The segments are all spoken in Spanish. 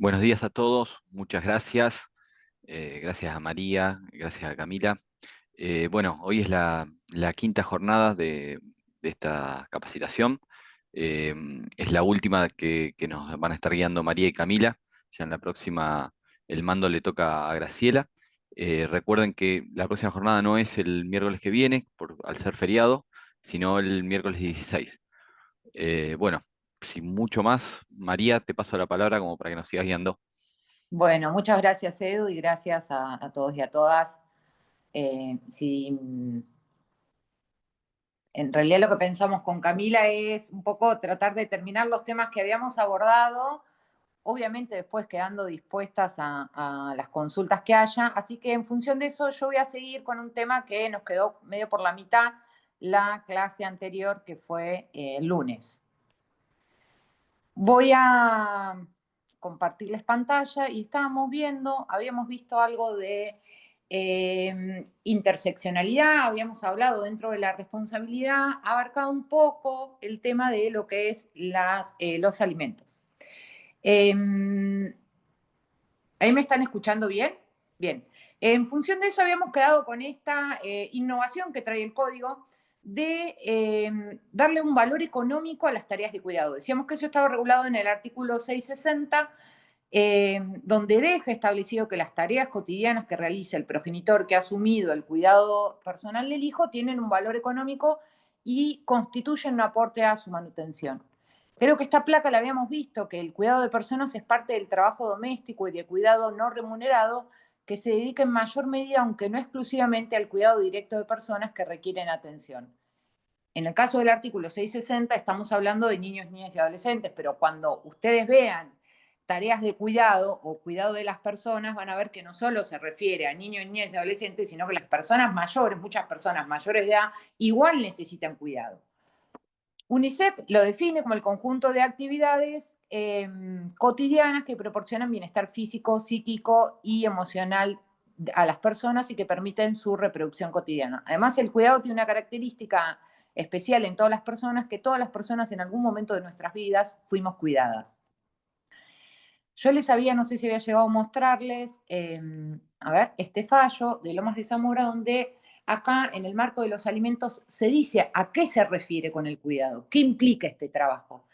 Buenos días a todos, muchas gracias. Gracias a María, gracias a Camila. Bueno, hoy es la quinta jornada de esta capacitación. Eh, es la última que nos van a estar guiando María y Camila. Ya en la próxima el mando le toca a Graciela. Recuerden que la próxima jornada no es el miércoles que viene, al ser feriado, sino el miércoles 16. Bueno, sin mucho más, María, te paso la palabra como para que nos sigas guiando. Bueno, muchas gracias Edu y gracias a todos y a todas. Sí, en realidad lo que pensamos con Camila es un poco tratar de terminar los temas que habíamos abordado, obviamente después quedando dispuestas a las consultas que haya. Así que en función de eso yo voy a seguir con un tema que nos quedó medio por la mitad, la clase anterior que fue el lunes. Voy a compartirles pantalla y habíamos visto algo de interseccionalidad, habíamos hablado dentro de la responsabilidad, abarcado un poco el tema de lo que es los alimentos. ¿Ahí me están escuchando bien? Bien. En función de eso habíamos quedado con esta innovación que trae el código de darle un valor económico a las tareas de cuidado. Decíamos que eso estaba regulado en el artículo 660, donde deja establecido que las tareas cotidianas que realiza el progenitor que ha asumido el cuidado personal del hijo tienen un valor económico y constituyen un aporte a su manutención. Creo que esta placa la habíamos visto, que el cuidado de personas es parte del trabajo doméstico y de cuidado no remunerado que se dedica en mayor medida, aunque no exclusivamente, al cuidado directo de personas que requieren atención. En el caso del artículo 660 estamos hablando de niños, niñas y adolescentes, pero cuando ustedes vean tareas de cuidado o cuidado de las personas, van a ver que no solo se refiere a niños, niñas y adolescentes, sino que las personas mayores, muchas personas mayores de edad, igual necesitan cuidado. UNICEF lo define como el conjunto de actividades cotidianas que proporcionan bienestar físico, psíquico y emocional a las personas y que permiten su reproducción cotidiana. Además, el cuidado tiene una característica especial en todas las personas, que todas las personas en algún momento de nuestras vidas fuimos cuidadas. Yo les había, no sé si había llegado a mostrarles, a ver, este fallo de Lomas de Zamora, donde acá en el marco de los alimentos se dice a qué se refiere con el cuidado, qué implica este trabajo.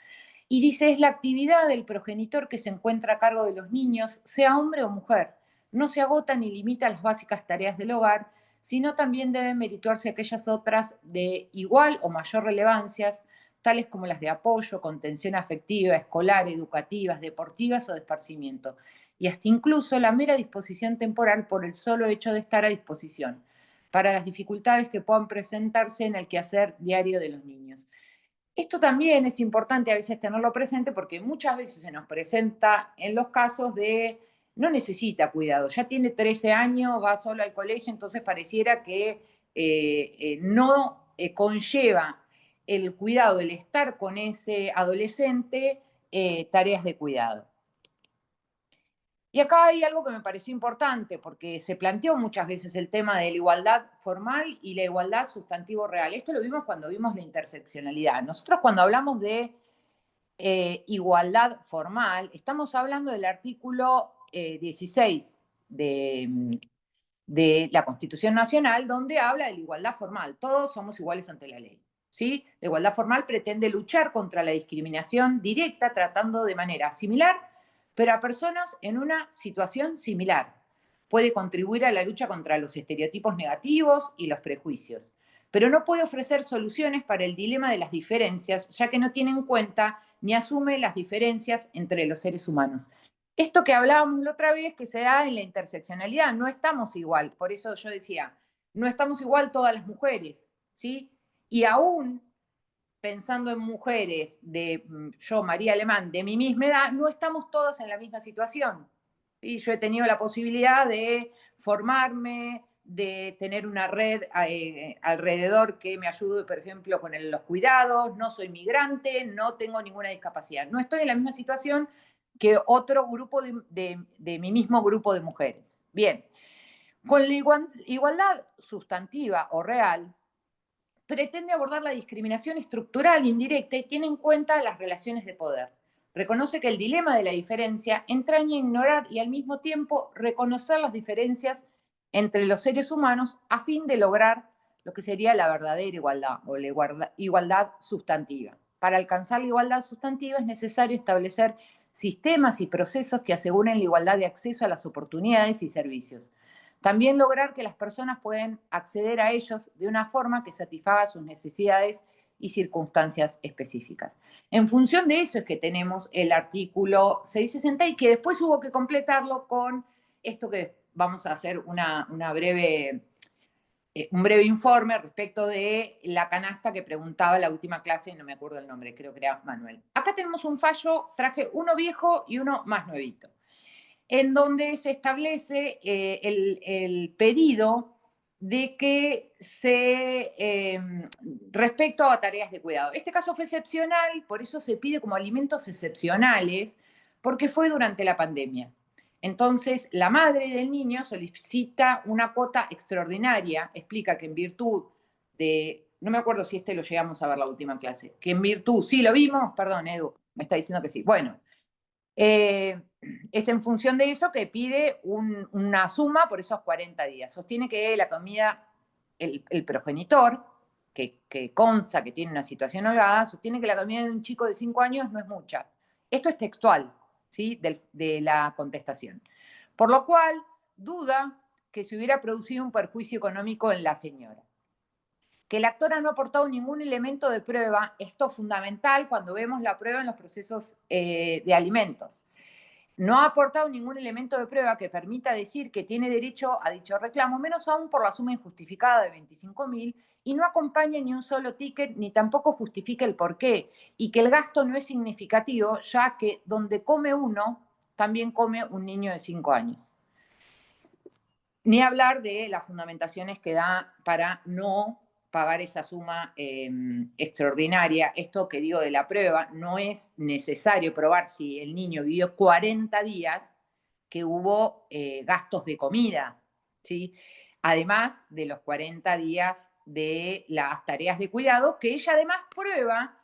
Y dice, es la actividad del progenitor que se encuentra a cargo de los niños, sea hombre o mujer. No se agota ni limita las básicas tareas del hogar, sino también deben merituarse aquellas otras de igual o mayor relevancia, tales como las de apoyo, contención afectiva, escolar, educativas, deportivas o de esparcimiento, y hasta incluso la mera disposición temporal por el solo hecho de estar a disposición, para las dificultades que puedan presentarse en el quehacer diario de los niños. Esto también es importante a veces tenerlo presente porque muchas veces se nos presenta en los casos de no necesita cuidado, ya tiene 13 años, va solo al colegio, entonces pareciera que no conlleva el cuidado, el estar con ese adolescente, tareas de cuidado. Y acá hay algo que me pareció importante, porque se planteó muchas veces el tema de la igualdad formal y la igualdad sustantivo real. Esto lo vimos cuando vimos la interseccionalidad. Nosotros cuando hablamos de igualdad formal, estamos hablando del artículo 16 de la Constitución Nacional, donde habla de la igualdad formal. Todos somos iguales ante la ley. ¿Sí? La igualdad formal pretende luchar contra la discriminación directa, tratando de manera similar, pero a personas en una situación similar. Puede contribuir a la lucha contra los estereotipos negativos y los prejuicios, pero no puede ofrecer soluciones para el dilema de las diferencias, ya que no tiene en cuenta ni asume las diferencias entre los seres humanos. Esto que hablábamos la otra vez, que se da en la interseccionalidad, no estamos igual, por eso yo decía, no estamos igual todas las mujeres, ¿sí? Y aún pensando en mujeres yo, María Alemán, de mi misma edad, no estamos todas en la misma situación. ¿Sí? Yo he tenido la posibilidad de formarme, de tener una red alrededor que me ayude, por ejemplo, con los cuidados, no soy migrante, no tengo ninguna discapacidad. No estoy en la misma situación que otro grupo de mi mismo grupo de mujeres. Bien, con la igualdad sustantiva o real, pretende abordar la discriminación estructural indirecta y tiene en cuenta las relaciones de poder. Reconoce que el dilema de la diferencia entraña ignorar y al mismo tiempo reconocer las diferencias entre los seres humanos a fin de lograr lo que sería la verdadera igualdad o la igualdad sustantiva. Para alcanzar la igualdad sustantiva es necesario establecer sistemas y procesos que aseguren la igualdad de acceso a las oportunidades y servicios. También lograr que las personas puedan acceder a ellos de una forma que satisfaga sus necesidades y circunstancias específicas. En función de eso es que tenemos el artículo 660 y que después hubo que completarlo con esto que vamos a hacer un breve informe respecto de la canasta que preguntaba la última clase, no me acuerdo el nombre, creo que era Manuel. Acá tenemos un fallo, traje uno viejo y uno más nuevito, en donde se establece el pedido de que respecto a tareas de cuidado. Este caso fue excepcional, por eso se pide como alimentos excepcionales, porque fue durante la pandemia. Entonces, la madre del niño solicita una cuota extraordinaria, explica que en virtud de, no me acuerdo si lo llegamos a ver la última clase, que en virtud, sí, lo vimos, perdón, Edu, me está diciendo que sí. Bueno, es en función de eso que pide una suma por esos 40 días. Sostiene que la comida, el progenitor, que consta que tiene una situación holgada, sostiene que la comida de un chico de 5 años no es mucha. Esto es textual, ¿sí? De la contestación. Por lo cual, duda que se hubiera producido un perjuicio económico en la señora. Que la actora no ha aportado ningún elemento de prueba, esto es fundamental cuando vemos la prueba en los procesos de alimentos. No ha aportado ningún elemento de prueba que permita decir que tiene derecho a dicho reclamo, menos aún por la suma injustificada de 25.000, y no acompaña ni un solo ticket, ni tampoco justifica el porqué, y que el gasto no es significativo, ya que donde come uno, también come un niño de 5 años. Ni hablar de las fundamentaciones que da para no pagar esa suma extraordinaria. Esto que digo de la prueba, no es necesario probar si el niño vivió 40 días que hubo gastos de comida, ¿sí? Además de los 40 días de las tareas de cuidado, que ella además prueba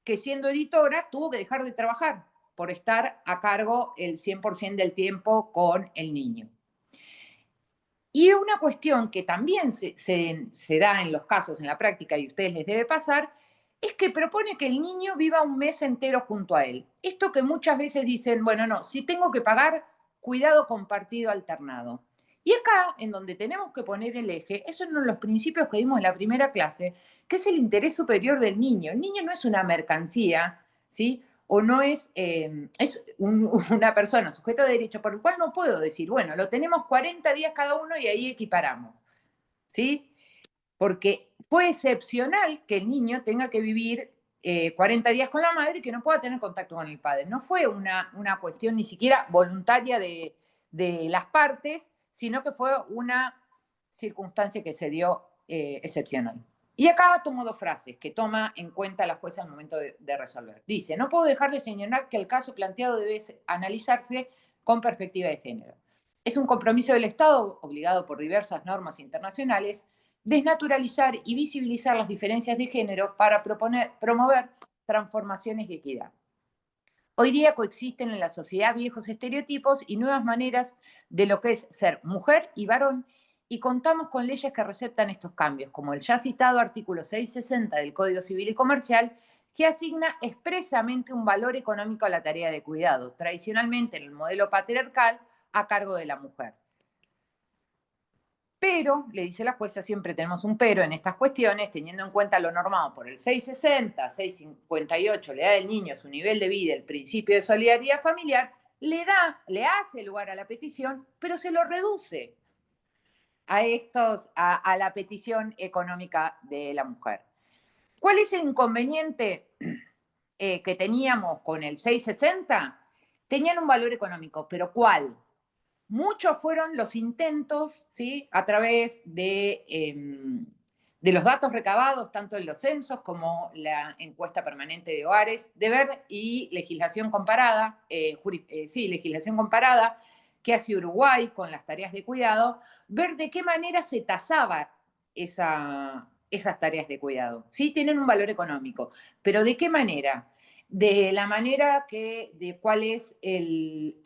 que siendo editora tuvo que dejar de trabajar por estar a cargo el 100% del tiempo con el niño. Y una cuestión que también se da en los casos, en la práctica, y a ustedes les debe pasar, es que propone que el niño viva un mes entero junto a él. Esto que muchas veces dicen, bueno, no, si tengo que pagar, cuidado compartido alternado. Y acá, en donde tenemos que poner el eje, eso es uno de los principios que vimos en la primera clase, que es el interés superior del niño. El niño no es una mercancía, ¿sí? O no es, una persona sujeta de derecho, por el cual no puedo decir, bueno, lo tenemos 40 días cada uno y ahí equiparamos, ¿sí? Porque fue excepcional que el niño tenga que vivir 40 días con la madre y que no pueda tener contacto con el padre. No fue una cuestión ni siquiera voluntaria de las partes, sino que fue una circunstancia que se dio excepcional. Y acá tomo dos frases que toma en cuenta la jueza al momento de resolver. Dice, no puedo dejar de señalar que el caso planteado debe analizarse con perspectiva de género. Es un compromiso del Estado, obligado por diversas normas internacionales, desnaturalizar y visibilizar las diferencias de género para promover transformaciones de equidad. Hoy día coexisten en la sociedad viejos estereotipos y nuevas maneras de lo que es ser mujer y varón, y contamos con leyes que receptan estos cambios, como el ya citado artículo 660 del Código Civil y Comercial, que asigna expresamente un valor económico a la tarea de cuidado, tradicionalmente en el modelo patriarcal, a cargo de la mujer. Pero, le dice la jueza, siempre tenemos un pero en estas cuestiones, teniendo en cuenta lo normado por el 660, 658, la edad del niño, su nivel de vida, el principio de solidaridad familiar, le hace lugar a la petición, pero se lo reduce a la petición económica de la mujer. ¿Cuál es el inconveniente que teníamos con el 660? Tenían un valor económico, pero ¿cuál? Muchos fueron los intentos, ¿sí? A través de los datos recabados, tanto en los censos como la encuesta permanente de hogares, de ver y legislación comparada, legislación comparada que hace Uruguay con las tareas de cuidado, ver de qué manera se tasaba esas tareas de cuidado. Sí, tienen un valor económico, pero ¿de qué manera? de la manera de cuál es el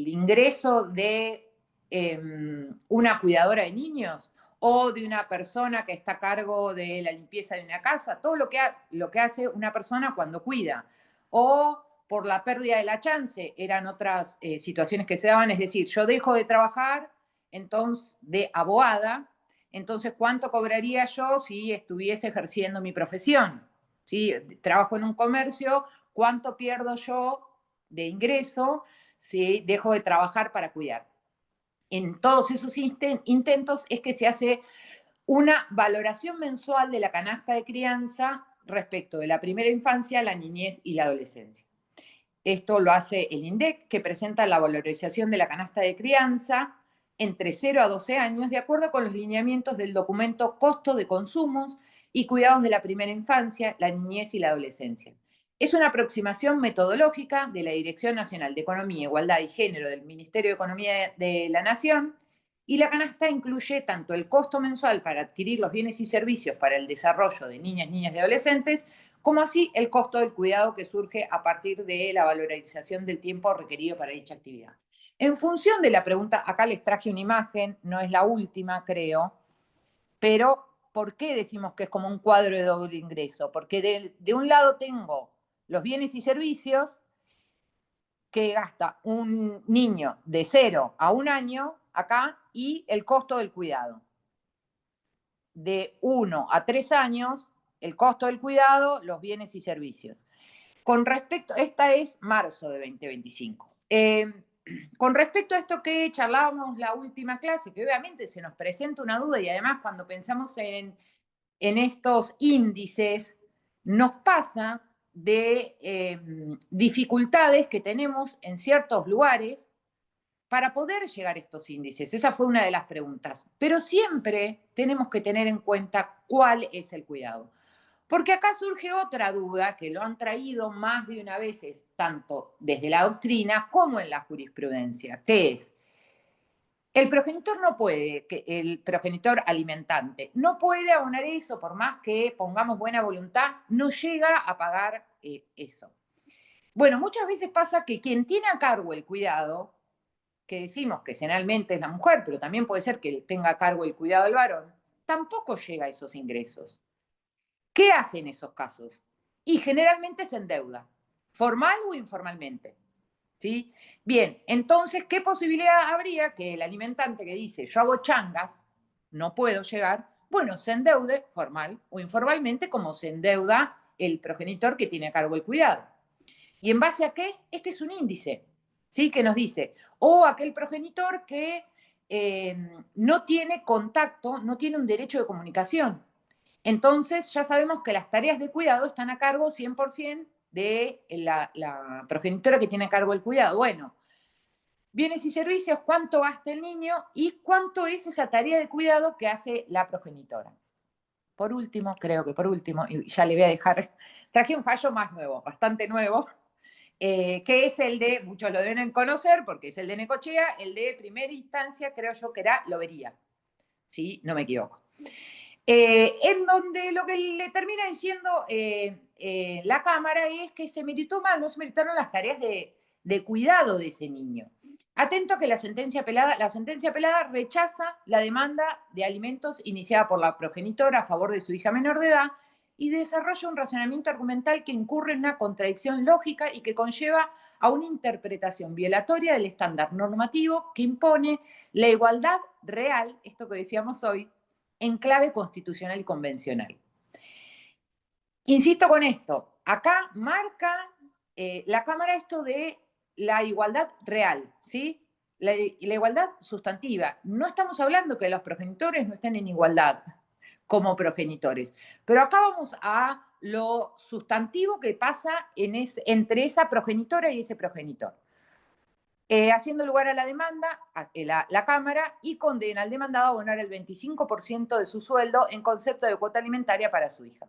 ingreso de una cuidadora de niños o de una persona que está a cargo de la limpieza de una casa, todo lo que hace una persona cuando cuida, o por la pérdida de la chance, eran otras situaciones que se daban, es decir, yo dejo de trabajar entonces de abogada, entonces ¿cuánto cobraría yo si estuviese ejerciendo mi profesión? ¿Sí? Trabajo en un comercio, ¿cuánto pierdo yo de ingreso si dejo de trabajar para cuidar? En todos esos intentos es que se hace una valoración mensual de la canasta de crianza respecto de la primera infancia, la niñez y la adolescencia. Esto lo hace el INDEC, que presenta la valorización de la canasta de crianza entre 0 a 12 años, de acuerdo con los lineamientos del documento Costo de Consumos y Cuidados de la Primera Infancia, la Niñez y la Adolescencia. Es una aproximación metodológica de la Dirección Nacional de Economía, Igualdad y Género del Ministerio de Economía de la Nación, y la canasta incluye tanto el costo mensual para adquirir los bienes y servicios para el desarrollo de niñas, niñas y adolescentes, como así el costo del cuidado que surge a partir de la valorización del tiempo requerido para dicha actividad. En función de la pregunta, acá les traje una imagen, no es la última, creo, pero ¿por qué decimos que es como un cuadro de doble ingreso? Porque de un lado tengo los bienes y servicios que gasta un niño de 0 a 1 año acá y el costo del cuidado. De 1 a 3 años, el costo del cuidado, los bienes y servicios. Con respecto, esta es marzo de 2025. Con respecto a esto que charlábamos la última clase, que obviamente se nos presenta una duda y además cuando pensamos en estos índices, nos pasa de dificultades que tenemos en ciertos lugares para poder llegar a estos índices. Esa fue una de las preguntas. Pero siempre tenemos que tener en cuenta cuál es el cuidado. Porque acá surge otra duda que lo han traído más de una vez, tanto desde la doctrina como en la jurisprudencia, que es, el progenitor no puede, el progenitor alimentante, no puede abonar eso, por más que pongamos buena voluntad, no llega a pagar eso. Bueno, muchas veces pasa que quien tiene a cargo el cuidado, que decimos que generalmente es la mujer, pero también puede ser que tenga a cargo el cuidado del varón, tampoco llega a esos ingresos. ¿Qué hace en esos casos? Y generalmente se endeuda, formal o informalmente. ¿Sí? Bien, entonces, ¿qué posibilidad habría que el alimentante que dice, yo hago changas, no puedo llegar, bueno, se endeude formal o informalmente como se endeuda el progenitor que tiene a cargo el cuidado? ¿Y en base a qué? Este es un índice, ¿sí? Que nos dice, o aquel progenitor que no tiene contacto, no tiene un derecho de comunicación. Entonces ya sabemos que las tareas de cuidado están a cargo 100% de la progenitora que tiene a cargo el cuidado. Bueno, bienes y servicios, cuánto gasta el niño y cuánto es esa tarea de cuidado que hace la progenitora. Por último, creo que por último, y ya le voy a dejar, traje un fallo más nuevo, bastante nuevo, que es el de, muchos lo deben conocer porque es el de Necochea, el de primera instancia, creo yo que era Lobería, si no me equivoco. En donde lo que le termina diciendo la Cámara es que se meritó mal, no se meritaron las tareas de cuidado de ese niño. Atento que la sentencia apelada rechaza la demanda de alimentos iniciada por la progenitora a favor de su hija menor de edad y desarrolla un razonamiento argumental que incurre en una contradicción lógica y que conlleva a una interpretación violatoria del estándar normativo que impone la igualdad real, esto que decíamos hoy, en clave constitucional y convencional. Insisto con esto, acá marca la Cámara esto de la igualdad real, ¿sí? La igualdad sustantiva. No estamos hablando que los progenitores no estén en igualdad como progenitores, pero acá vamos a lo sustantivo que pasa entre esa progenitora y ese progenitor. Haciendo lugar a la demanda, la Cámara, y condena al demandado a abonar el 25% de su sueldo en concepto de cuota alimentaria para su hija.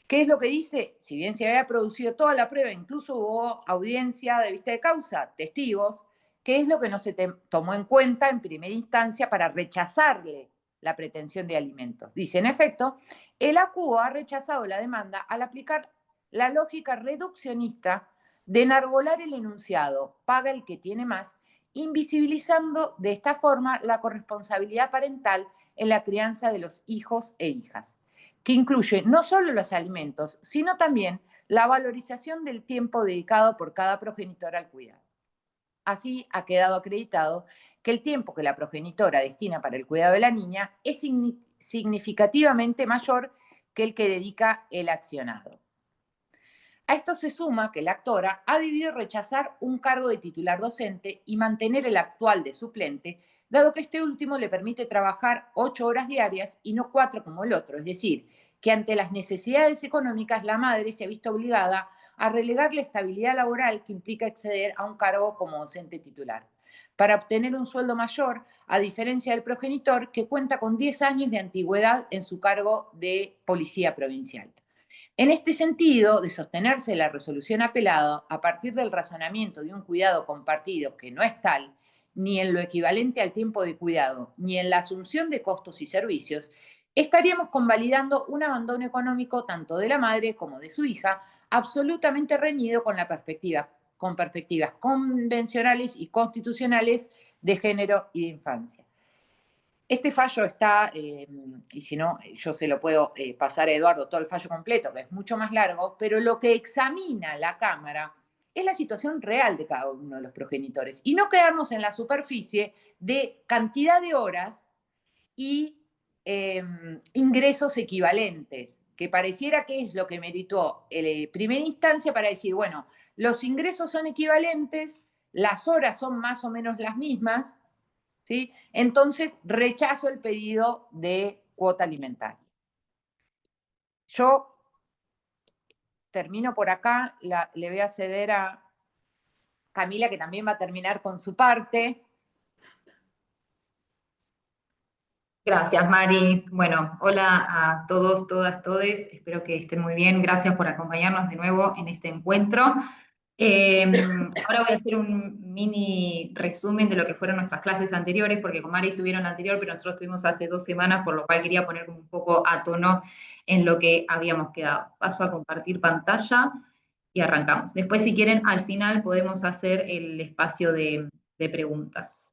¿Qué es lo que dice? Si bien se había producido toda la prueba, incluso hubo audiencia de vista de causa, testigos, ¿qué es lo que no se tomó en cuenta en primera instancia para rechazarle la pretensión de alimentos? Dice, en efecto, el ACUO ha rechazado la demanda al aplicar la lógica reduccionista de enarbolar el enunciado paga el que tiene más, invisibilizando de esta forma la corresponsabilidad parental en la crianza de los hijos e hijas, que incluye no solo los alimentos, sino también la valorización del tiempo dedicado por cada progenitor al cuidado. Así ha quedado acreditado que el tiempo que la progenitora destina para el cuidado de la niña es significativamente mayor que el que dedica el accionado. A esto se suma que la actora ha debido rechazar un cargo de titular docente y mantener el actual de suplente, dado que este último le permite trabajar 8 horas diarias y no 4 como el otro, es decir, que ante las necesidades económicas la madre se ha visto obligada a relegar la estabilidad laboral que implica acceder a un cargo como docente titular, para obtener un sueldo mayor, a diferencia del progenitor que cuenta con 10 años de antigüedad en su cargo de policía provincial. En este sentido, de sostenerse la resolución apelada a partir del razonamiento de un cuidado compartido que no es tal, ni en lo equivalente al tiempo de cuidado, ni en la asunción de costos y servicios, estaríamos convalidando un abandono económico tanto de la madre como de su hija, absolutamente reñido con con perspectivas convencionales y constitucionales de género y de infancia. Este fallo está, y si no, yo se lo puedo pasar a Eduardo todo el fallo completo, que es mucho más largo, pero lo que examina la Cámara es la situación real de cada uno de los progenitores y no quedarnos en la superficie de cantidad de horas y ingresos equivalentes, que pareciera que es lo que meritó primera instancia para decir, bueno, los ingresos son equivalentes, las horas son más o menos las mismas, ¿sí? Entonces, rechazo el pedido de cuota alimentaria. Yo termino por acá, le voy a ceder a Camila, que también va a terminar con su parte. Gracias, Mari. Bueno, hola a todos, todas, todes. Espero que estén muy bien. Gracias por acompañarnos de nuevo en este encuentro. Ahora voy a hacer un mini resumen de lo que fueron nuestras clases anteriores, porque con Mari tuvieron la anterior, pero nosotros tuvimos hace 2 semanas, por lo cual quería poner un poco a tono en lo que habíamos quedado. Paso a compartir pantalla y arrancamos. Después, si quieren, al final podemos hacer el espacio de preguntas.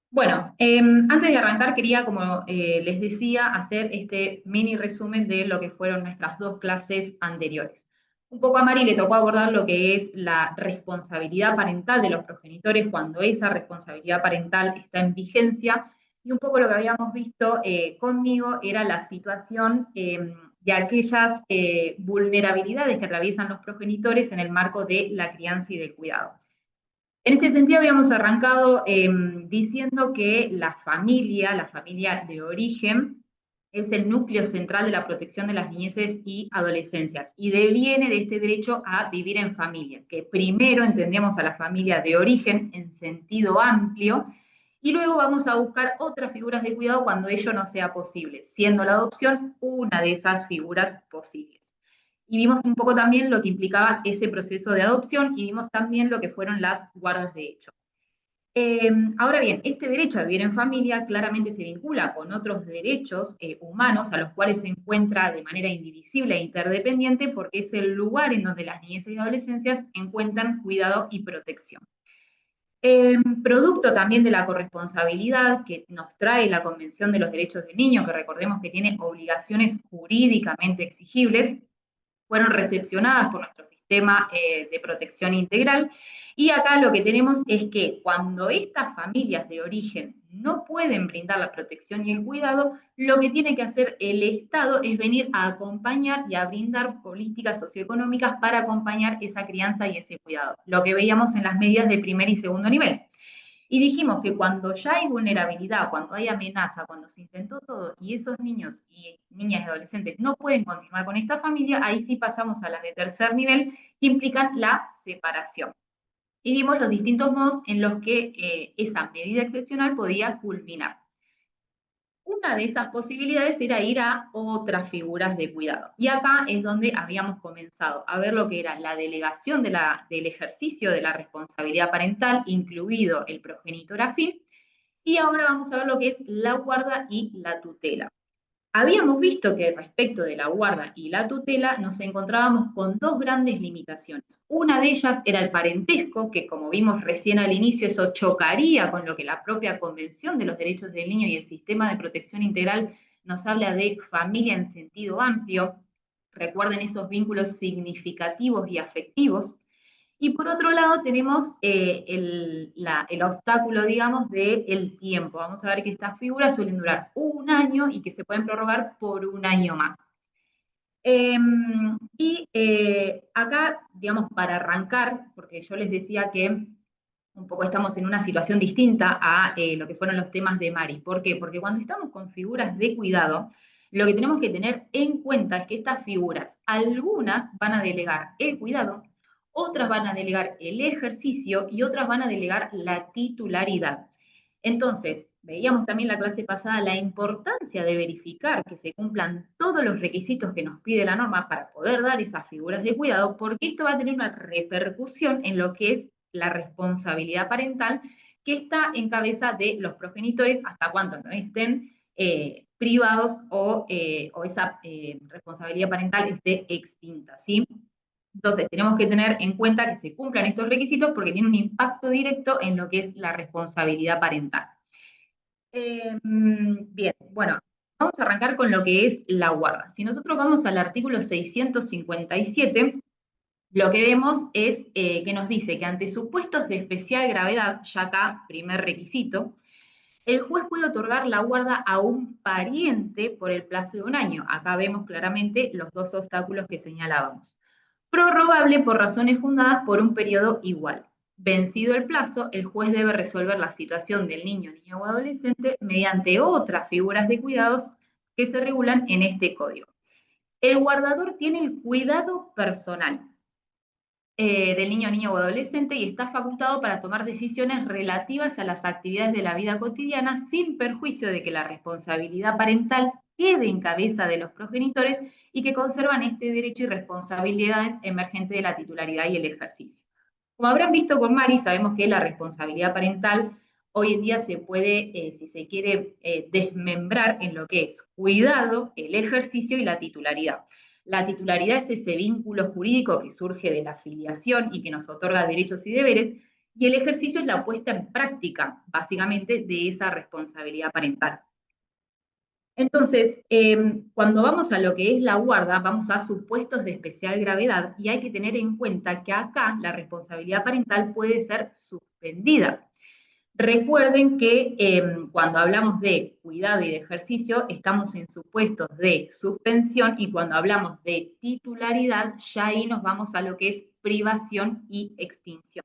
Bueno, antes de arrancar quería, como les decía, hacer este mini resumen de lo que fueron nuestras 2 clases anteriores. Un poco a Mari le tocó abordar lo que es la responsabilidad parental de los progenitores cuando esa responsabilidad parental está en vigencia, y un poco lo que habíamos visto conmigo era la situación de aquellas vulnerabilidades que atraviesan los progenitores en el marco de la crianza y del cuidado. En este sentido habíamos arrancado diciendo que la familia de origen, es el núcleo central de la protección de las niñeces y adolescencias y deviene de este derecho a vivir en familia, que primero entendemos a la familia de origen en sentido amplio y luego vamos a buscar otras figuras de cuidado cuando ello no sea posible, siendo la adopción una de esas figuras posibles. Y vimos un poco también lo que implicaba ese proceso de adopción y vimos también lo que fueron las guardas de hecho. Ahora bien, este derecho a vivir en familia claramente se vincula con otros derechos humanos a los cuales se encuentra de manera indivisible e interdependiente porque es el lugar en donde las niñeces y adolescencias encuentran cuidado y protección. Producto también de la corresponsabilidad que nos trae la Convención de los Derechos del Niño, que recordemos que tiene obligaciones jurídicamente exigibles, fueron recepcionadas por nuestro sistema de protección integral. Y acá lo que tenemos es que cuando estas familias de origen no pueden brindar la protección y el cuidado, lo que tiene que hacer el Estado es venir a acompañar y a brindar políticas socioeconómicas para acompañar esa crianza y ese cuidado. Lo que veíamos en las medidas de primer y segundo nivel. Y dijimos que cuando ya hay vulnerabilidad, cuando hay amenaza, cuando se intentó todo y esos niños y niñas y adolescentes no pueden continuar con esta familia, ahí sí pasamos a las de tercer nivel que implican la separación. Y vimos los distintos modos en los que esa medida excepcional podía culminar. Una de esas posibilidades era ir a otras figuras de cuidado. Y acá es donde habíamos comenzado a ver lo que era la delegación del ejercicio de la responsabilidad parental, incluido el progenitor afín, y ahora vamos a ver lo que es la guarda y la tutela. Habíamos visto que respecto de la guarda y la tutela nos encontrábamos con dos grandes limitaciones. Una de ellas era el parentesco, que como vimos recién al inicio, eso chocaría con lo que la propia Convención de los Derechos del Niño y el Sistema de Protección Integral nos habla de familia en sentido amplio. Recuerden esos vínculos significativos y afectivos. Y por otro lado tenemos el obstáculo, digamos, del tiempo. Vamos a ver que estas figuras suelen durar un año y que se pueden prorrogar por un año más. Acá, digamos, para arrancar, porque yo les decía que un poco estamos en una situación distinta a lo que fueron los temas de Mari. ¿Por qué? Porque cuando estamos con figuras de cuidado, lo que tenemos que tener en cuenta es que estas figuras, algunas van a delegar el cuidado, otras van a delegar el ejercicio y otras van a delegar la titularidad. Entonces, veíamos también la clase pasada la importancia de verificar que se cumplan todos los requisitos que nos pide la norma para poder dar esas figuras de cuidado, porque esto va a tener una repercusión en lo que es la responsabilidad parental, que está en cabeza de los progenitores hasta cuando no estén privados o esa responsabilidad parental esté extinta, ¿sí? Entonces, tenemos que tener en cuenta que se cumplan estos requisitos porque tiene un impacto directo en lo que es la responsabilidad parental. Bien, bueno, vamos a arrancar con lo que es la guarda. Si nosotros vamos al artículo 657, lo que vemos es que nos dice que ante supuestos de especial gravedad, ya acá, primer requisito, el juez puede otorgar la guarda a un pariente por el plazo de un año. Acá vemos claramente los dos obstáculos que señalábamos. Prorrogable por razones fundadas por un periodo igual. Vencido el plazo, el juez debe resolver la situación del niño, niña o adolescente mediante otras figuras de cuidados que se regulan en este código. El guardador tiene el cuidado personal del niño, niña o adolescente y está facultado para tomar decisiones relativas a las actividades de la vida cotidiana sin perjuicio de que la responsabilidad parental quede en cabeza de los progenitores y que conservan este derecho y responsabilidades emergentes de la titularidad y el ejercicio. Como habrán visto con Mari, sabemos que la responsabilidad parental hoy en día se puede, si se quiere, desmembrar en lo que es cuidado, el ejercicio y la titularidad. La titularidad es ese vínculo jurídico que surge de la filiación y que nos otorga derechos y deberes, y el ejercicio es la puesta en práctica, básicamente, de esa responsabilidad parental. Entonces, cuando vamos a lo que es la guarda, vamos a supuestos de especial gravedad y hay que tener en cuenta que acá la responsabilidad parental puede ser suspendida. Recuerden que cuando hablamos de cuidado y de ejercicio, estamos en supuestos de suspensión y cuando hablamos de titularidad, ya ahí nos vamos a lo que es privación y extinción.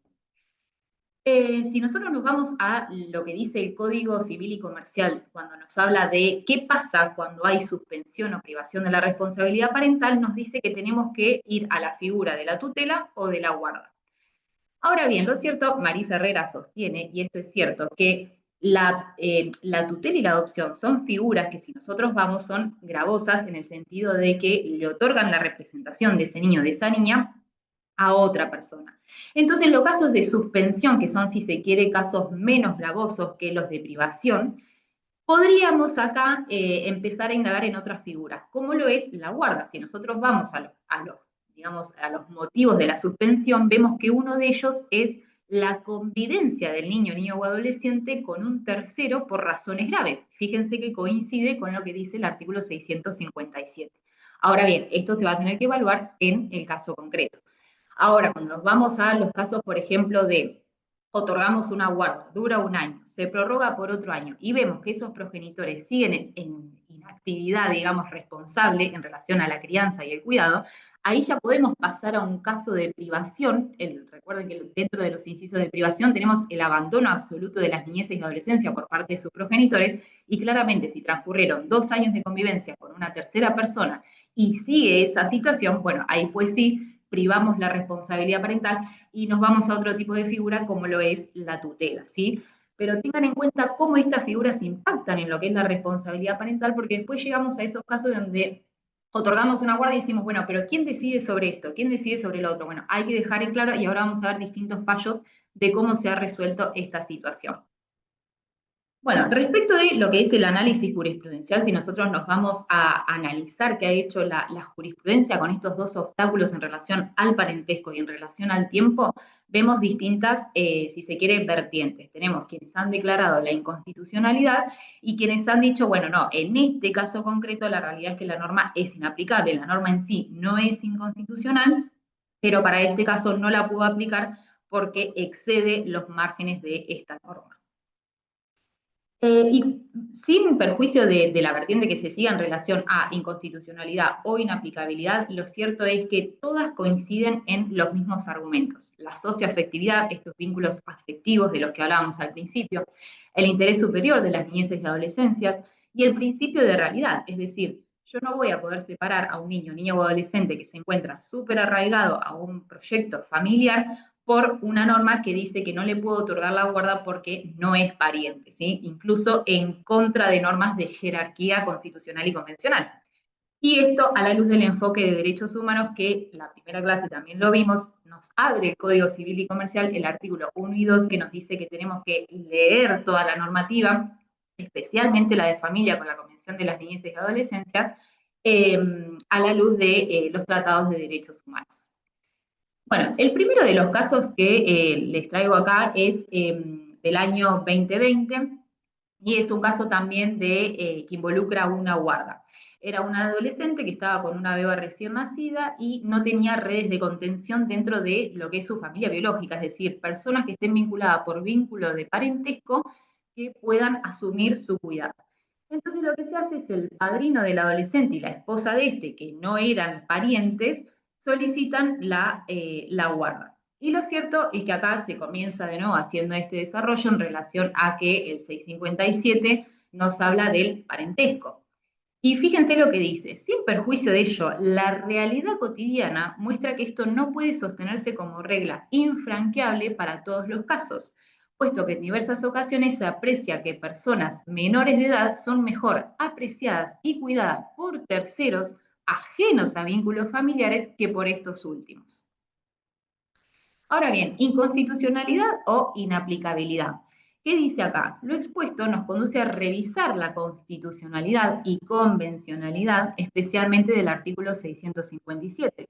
Si nosotros nos vamos a lo que dice el Código Civil y Comercial, cuando nos habla de qué pasa cuando hay suspensión o privación de la responsabilidad parental, nos dice que tenemos que ir a la figura de la tutela o de la guarda. Ahora bien, lo cierto, Marisa Herrera sostiene, y esto es cierto, que la tutela y la adopción son figuras que si nosotros vamos son gravosas en el sentido de que le otorgan la representación de ese niño, de esa niña, a otra persona. Entonces, en los casos de suspensión, que son, si se quiere, casos menos gravosos que los de privación, podríamos acá empezar a indagar en otras figuras, como lo es la guarda. Si nosotros vamos a los motivos de la suspensión, vemos que uno de ellos es la convivencia del niño, niño o adolescente con un tercero por razones graves. Fíjense que coincide con lo que dice el artículo 657. Ahora bien, esto se va a tener que evaluar en el caso concreto. Ahora, cuando nos vamos a los casos, por ejemplo, de otorgamos una guarda, dura un año, se prorroga por otro año y vemos que esos progenitores siguen en inactividad, digamos, responsable en relación a la crianza y el cuidado, ahí ya podemos pasar a un caso de privación. Recuerden que dentro de los incisos de privación tenemos el abandono absoluto de las niñeces y adolescencia por parte de sus progenitores y claramente si transcurrieron 2 años de convivencia con una tercera persona y sigue esa situación, bueno, ahí pues sí, privamos la responsabilidad parental y nos vamos a otro tipo de figura como lo es la tutela, ¿sí? Pero tengan en cuenta cómo estas figuras impactan en lo que es la responsabilidad parental, porque después llegamos a esos casos donde otorgamos una guardia y decimos, bueno, pero ¿quién decide sobre esto? ¿Quién decide sobre lo otro? Bueno, hay que dejar en claro y ahora vamos a ver distintos fallos de cómo se ha resuelto esta situación. Bueno, respecto de lo que es el análisis jurisprudencial, si nosotros nos vamos a analizar qué ha hecho la jurisprudencia con estos dos obstáculos en relación al parentesco y en relación al tiempo, vemos distintas, si se quiere, vertientes. Tenemos quienes han declarado la inconstitucionalidad y quienes han dicho, bueno, no, en este caso concreto la realidad es que la norma es inaplicable, la norma en sí no es inconstitucional, pero para este caso no la pudo aplicar porque excede los márgenes de esta norma. Y sin perjuicio de la vertiente que se siga en relación a inconstitucionalidad o inaplicabilidad, lo cierto es que todas coinciden en los mismos argumentos. La socioafectividad, estos vínculos afectivos de los que hablábamos al principio, el interés superior de las niñeces y adolescencias, y el principio de realidad, es decir, yo no voy a poder separar a un niño, niña o adolescente que se encuentra súper arraigado a un proyecto familiar por una norma que dice que no le puedo otorgar la guarda porque no es pariente, ¿sí? Incluso en contra de normas de jerarquía constitucional y convencional. Y esto, a la luz del enfoque de derechos humanos, que la primera clase también lo vimos, nos abre el Código Civil y Comercial, el artículo 1 y 2, que nos dice que tenemos que leer toda la normativa, especialmente la de familia con la Convención de las Niñeces y Adolescencias, a la luz de los tratados de derechos humanos. Bueno, el primero de los casos que les traigo acá es del año 2020 y es un caso también que involucra a una guarda. Era una adolescente que estaba con una beba recién nacida y no tenía redes de contención dentro de lo que es su familia biológica, es decir, personas que estén vinculadas por vínculo de parentesco que puedan asumir su cuidado. Entonces lo que se hace es el padrino del adolescente y la esposa de este, que no eran parientes, solicitan la guarda. Y lo cierto es que acá se comienza de nuevo haciendo este desarrollo en relación a que el 657 nos habla del parentesco. Y fíjense lo que dice, sin perjuicio de ello, la realidad cotidiana muestra que esto no puede sostenerse como regla infranqueable para todos los casos, puesto que en diversas ocasiones se aprecia que personas menores de edad son mejor apreciadas y cuidadas por terceros ajenos a vínculos familiares que por estos últimos. Ahora bien, inconstitucionalidad o inaplicabilidad. ¿Qué dice acá? Lo expuesto nos conduce a revisar la constitucionalidad y convencionalidad, especialmente del artículo 657,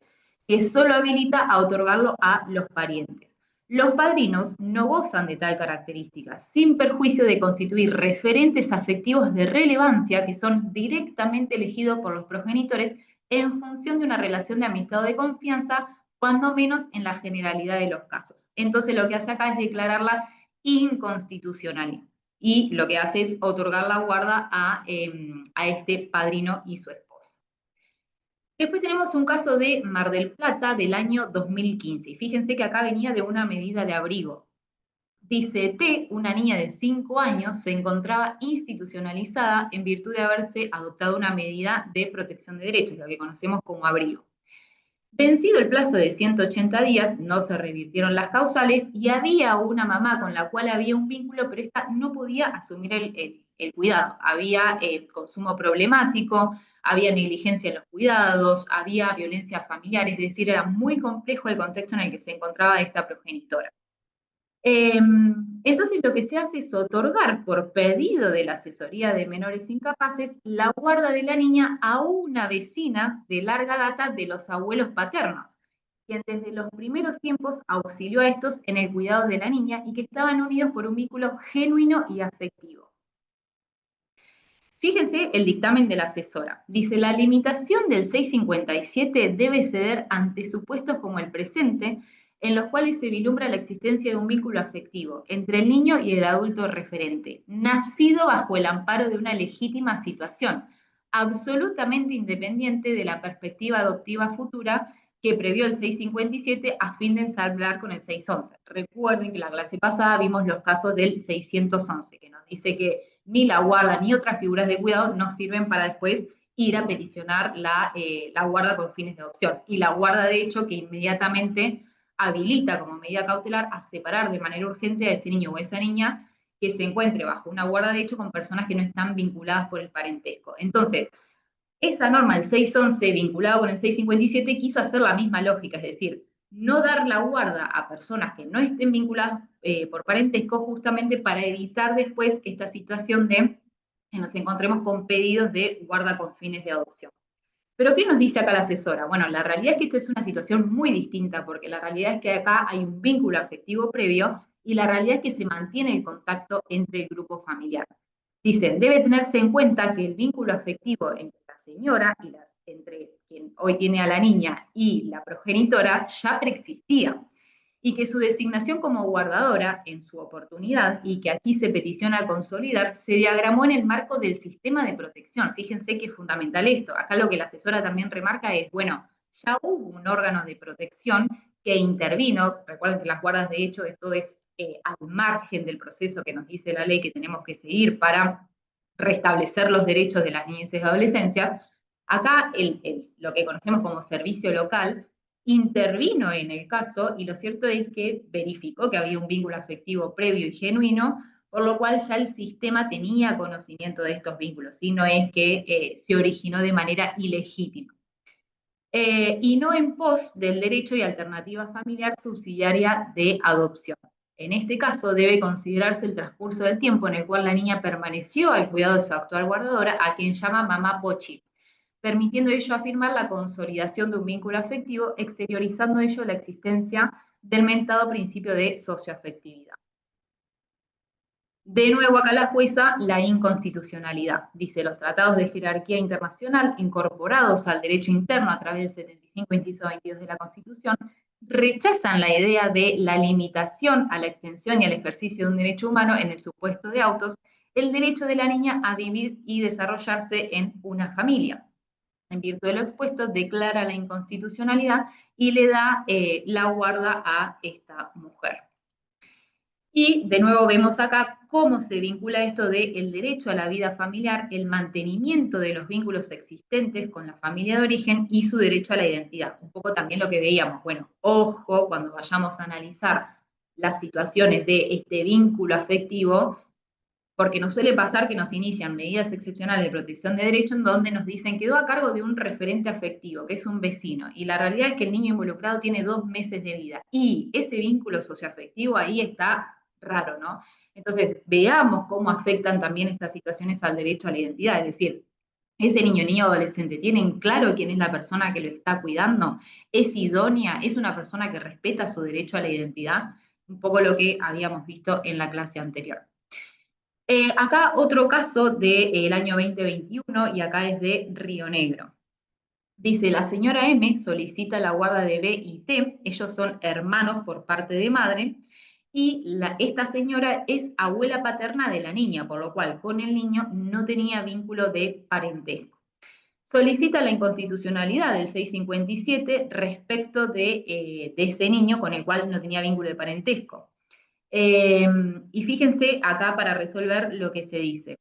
que solo habilita a otorgarlo a los parientes. Los padrinos no gozan de tal característica, sin perjuicio de constituir referentes afectivos de relevancia que son directamente elegidos por los progenitores en función de una relación de amistad o de confianza, cuando menos en la generalidad de los casos. Entonces lo que hace acá es declararla inconstitucional y lo que hace es otorgar la guarda a este padrino y su esposa. Después tenemos un caso de Mar del Plata del año 2015. Y fíjense que acá venía de una medida de abrigo. Dice, T, una niña de 5 años, se encontraba institucionalizada en virtud de haberse adoptado una medida de protección de derechos, lo que conocemos como abrigo. Vencido el plazo de 180 días, no se revirtieron las causales y había una mamá con la cual había un vínculo, pero esta no podía asumir el cuidado. Había consumo problemático, había negligencia en los cuidados, había violencia familiar, es decir, era muy complejo el contexto en el que se encontraba esta progenitora. Entonces lo que se hace es otorgar por pedido de la asesoría de menores incapaces la guarda de la niña a una vecina de larga data de los abuelos paternos, quien desde los primeros tiempos auxilió a estos en el cuidado de la niña y que estaban unidos por un vínculo genuino y afectivo. Fíjense el dictamen de la asesora. Dice, la limitación del 657 debe ceder ante supuestos como el presente, en los cuales se vislumbra la existencia de un vínculo afectivo entre el niño y el adulto referente, nacido bajo el amparo de una legítima situación, absolutamente independiente de la perspectiva adoptiva futura que previó el 657 a fin de ensamblar con el 611. Recuerden que la clase pasada vimos los casos del 611, que nos dice que ni la guarda ni otras figuras de cuidado nos sirven para después ir a peticionar la guarda con fines de adopción. Y la guarda, de hecho, que inmediatamente habilita como medida cautelar a separar de manera urgente a ese niño o a esa niña que se encuentre bajo una guarda de hecho con personas que no están vinculadas por el parentesco. Entonces, esa norma, el 611, vinculado con el 657, quiso hacer la misma lógica, es decir, no dar la guarda a personas que no estén vinculadas por parentesco, justamente para evitar después esta situación de que nos encontremos con pedidos de guarda con fines de adopción. Pero ¿qué nos dice acá la asesora? Bueno, la realidad es que esto es una situación muy distinta, porque la realidad es que acá hay un vínculo afectivo previo y la realidad es que se mantiene el contacto entre el grupo familiar. Dicen, debe tenerse en cuenta que el vínculo afectivo entre la señora y entre quien hoy tiene a la niña y la progenitora ya preexistía, y que su designación como guardadora en su oportunidad, y que aquí se peticiona a consolidar, se diagramó en el marco del sistema de protección. Fíjense que es fundamental esto. Acá lo que la asesora también remarca es, bueno, ya hubo un órgano de protección que intervino. Recuerden que las guardas de hecho, esto es al margen del proceso que nos dice la ley que tenemos que seguir para restablecer los derechos de las niñas y adolescencias. Acá lo que conocemos como servicio local intervino en el caso, y lo cierto es que verificó que había un vínculo afectivo previo y genuino, por lo cual ya el sistema tenía conocimiento de estos vínculos, y no es que se originó de manera ilegítima. Y no en pos del derecho y alternativa familiar subsidiaria de adopción. En este caso debe considerarse el transcurso del tiempo en el cual la niña permaneció al cuidado de su actual guardadora, a quien llama mamá Pochi, permitiendo ello afirmar la consolidación de un vínculo afectivo, exteriorizando ello la existencia del mentado principio de socioafectividad. De nuevo acá la jueza, la inconstitucionalidad. Dice, los tratados de jerarquía internacional incorporados al derecho interno a través del 75, inciso 22 de la Constitución, rechazan la idea de la limitación a la extensión y al ejercicio de un derecho humano en el supuesto de autos, el derecho de la niña a vivir y desarrollarse en una familia. En virtud de lo expuesto, declara la inconstitucionalidad y le da la guarda a esta mujer. Y de nuevo vemos acá cómo se vincula esto del derecho a la vida familiar, el mantenimiento de los vínculos existentes con la familia de origen y su derecho a la identidad. Un poco también lo que veíamos, bueno, ojo cuando vayamos a analizar las situaciones de este vínculo afectivo, porque nos suele pasar que nos inician medidas excepcionales de protección de derechos en donde nos dicen quedó a cargo de un referente afectivo, que es un vecino, y la realidad es que el niño involucrado tiene 2 meses de vida, y ese vínculo socioafectivo ahí está raro, ¿no? Entonces, veamos cómo afectan también estas situaciones al derecho a la identidad, es decir, ese niño adolescente, ¿tienen claro quién es la persona que lo está cuidando? ¿Es idónea? ¿Es una persona que respeta su derecho a la identidad? Un poco lo que habíamos visto en la clase anterior. Acá otro caso del año 2021, y acá es de Río Negro. Dice, la señora M solicita la guarda de B y T, ellos son hermanos por parte de madre, y esta señora es abuela paterna de la niña, por lo cual con el niño no tenía vínculo de parentesco. Solicita la inconstitucionalidad del 657 respecto de ese niño con el cual no tenía vínculo de parentesco. Y fíjense acá para resolver lo que se dice.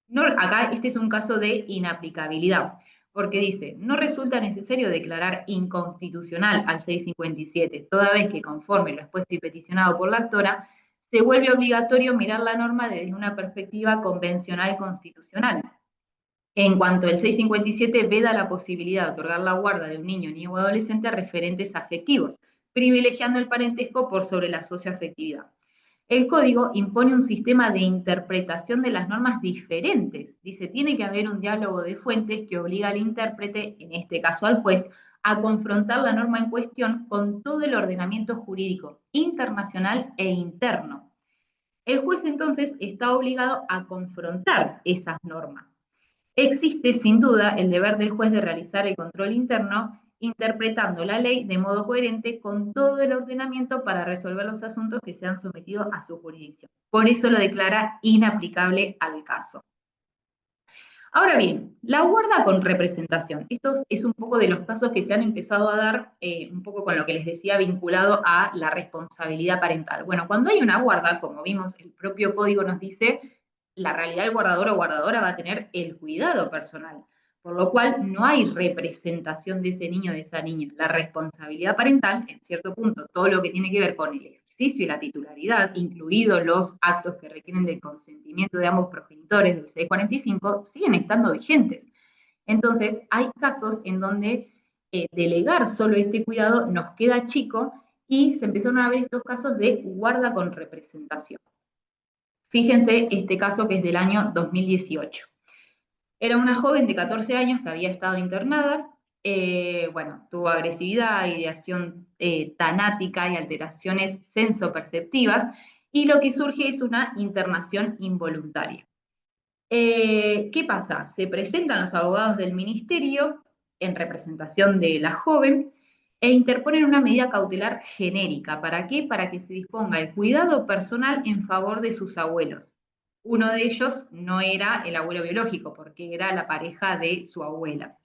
No, acá este es un caso de inaplicabilidad, porque dice, no resulta necesario declarar inconstitucional al 657, toda vez que conforme lo expuesto y peticionado por la actora, se vuelve obligatorio mirar la norma desde una perspectiva convencional constitucional. En cuanto el 657 veda la posibilidad de otorgar la guarda de un niño, niño o adolescente a referentes afectivos, privilegiando el parentesco por sobre la socioafectividad. El código impone un sistema de interpretación de las normas diferentes. Dice, tiene que haber un diálogo de fuentes que obliga al intérprete, en este caso al juez, a confrontar la norma en cuestión con todo el ordenamiento jurídico internacional e interno. El juez entonces está obligado a confrontar esas normas. Existe sin duda el deber del juez de realizar el control interno, interpretando la ley de modo coherente con todo el ordenamiento para resolver los asuntos que sean sometidos a su jurisdicción. Por eso lo declara inaplicable al caso. Ahora bien, la guarda con representación. Esto es un poco de los casos que se han empezado a dar, un poco con lo que les decía, vinculado a la responsabilidad parental. Bueno, cuando hay una guarda, como vimos, el propio código nos dice, la realidad del guardador o guardadora va a tener el cuidado personal, por lo cual no hay representación de ese niño o de esa niña. La responsabilidad parental, en cierto punto, todo lo que tiene que ver con el ejercicio y la titularidad, incluidos los actos que requieren del consentimiento de ambos progenitores del 645, siguen estando vigentes. Entonces, hay casos en donde delegar solo este cuidado nos queda chico y se empezaron a ver estos casos de guarda con representación. Fíjense este caso que es del año 2018. Era una joven de 14 años que había estado internada, bueno, tuvo agresividad, ideación tanática y alteraciones sensoperceptivas, y lo que surge es una internación involuntaria. ¿Qué pasa? Se presentan los abogados del ministerio en representación de la joven e interponen una medida cautelar genérica. ¿Para qué? Para que se disponga el cuidado personal en favor de sus abuelos. Uno de ellos no era el abuelo biológico, porque era la pareja de su abuela.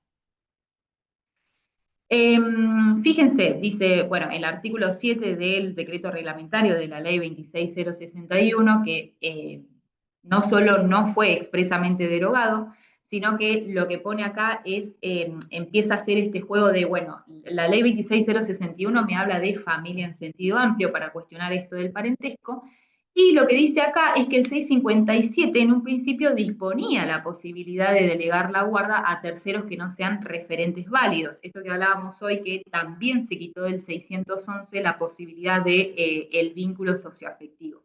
Fíjense, dice, bueno, el artículo 7 del decreto reglamentario de la ley 26061, que no solo no fue expresamente derogado, sino que lo que pone acá es, empieza a hacer este juego de, bueno, la ley 26061 me habla de familia en sentido amplio para cuestionar esto del parentesco, y lo que dice acá es que el 657 en un principio disponía la posibilidad de delegar la guarda a terceros que no sean referentes válidos. Esto que hablábamos hoy, que también se quitó del 611 la posibilidad de el vínculo socioafectivo.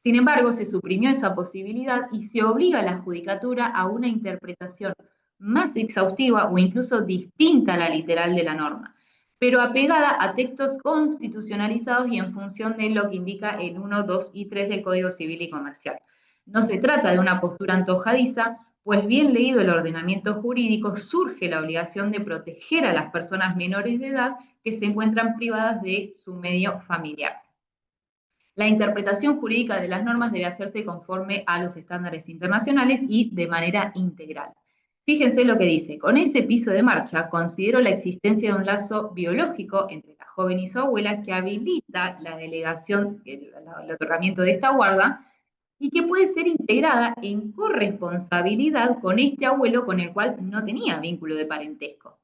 Sin embargo, se suprimió esa posibilidad y se obliga a la judicatura a una interpretación más exhaustiva o incluso distinta a la literal de la norma, pero apegada a textos constitucionalizados y en función de lo que indica el 1, 2 y 3 del Código Civil y Comercial. No se trata de una postura antojadiza, pues bien leído el ordenamiento jurídico, surge la obligación de proteger a las personas menores de edad que se encuentran privadas de su medio familiar. La interpretación jurídica de las normas debe hacerse conforme a los estándares internacionales y de manera integral. Fíjense lo que dice: con ese piso de marcha considero la existencia de un lazo biológico entre la joven y su abuela que habilita la delegación, el otorgamiento de esta guarda, y que puede ser integrada en corresponsabilidad con este abuelo con el cual no tenía vínculo de parentesco.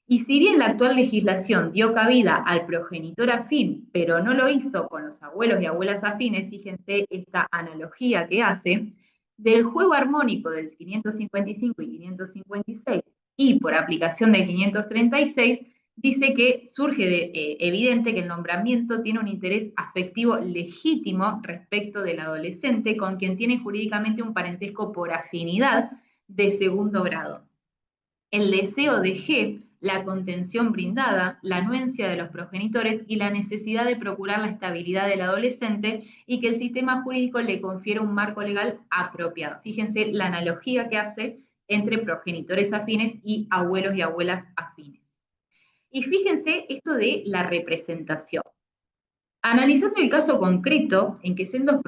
Y si bien la actual legislación dio cabida al progenitor afín, pero no lo hizo con los abuelos y abuelas afines, fíjense esta analogía que hace, del juego armónico del 555 y 556 y por aplicación del 536, dice que surge evidente que el nombramiento tiene un interés afectivo legítimo respecto del adolescente con quien tiene jurídicamente un parentesco por afinidad de segundo grado. El deseo de G, la contención brindada, la anuencia de los progenitores y la necesidad de procurar la estabilidad del adolescente y que el sistema jurídico le confiera un marco legal apropiado. Fíjense la analogía que hace entre progenitores afines y abuelos y abuelas afines. Y fíjense esto de la representación. Analizando el caso concreto en que sendos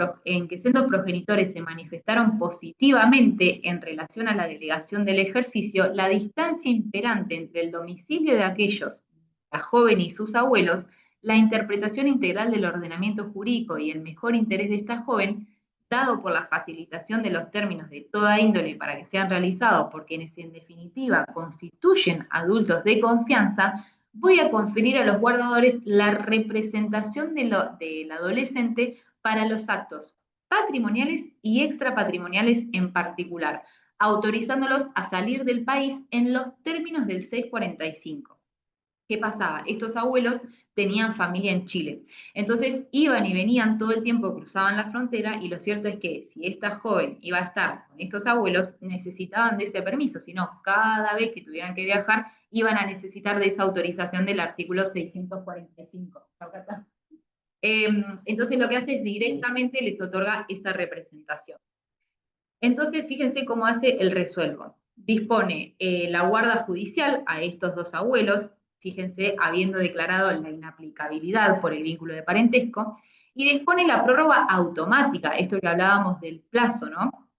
progenitores se manifestaron positivamente en relación a la delegación del ejercicio, la distancia imperante entre el domicilio de aquellos, la joven y sus abuelos, la interpretación integral del ordenamiento jurídico y el mejor interés de esta joven, dado por la facilitación de los términos de toda índole para que sean realizados por quienes en definitiva constituyen adultos de confianza, voy a conferir a los guardadores la representación del adolescente para los actos patrimoniales y extrapatrimoniales en particular, autorizándolos a salir del país en los términos del 645. ¿Qué pasaba? Estos abuelos tenían familia en Chile. Entonces iban y venían todo el tiempo, cruzaban la frontera, y lo cierto es que si esta joven iba a estar con estos abuelos, necesitaban de ese permiso, si no, cada vez que tuvieran que viajar, iban a necesitar de esa autorización del artículo 645. Entonces lo que hace es directamente les otorga esa representación. Entonces fíjense cómo hace el resuelvo. Dispone la guarda judicial a estos dos abuelos, fíjense, habiendo declarado la inaplicabilidad por el vínculo de parentesco, y dispone la prórroga automática, esto que hablábamos del plazo, ¿no?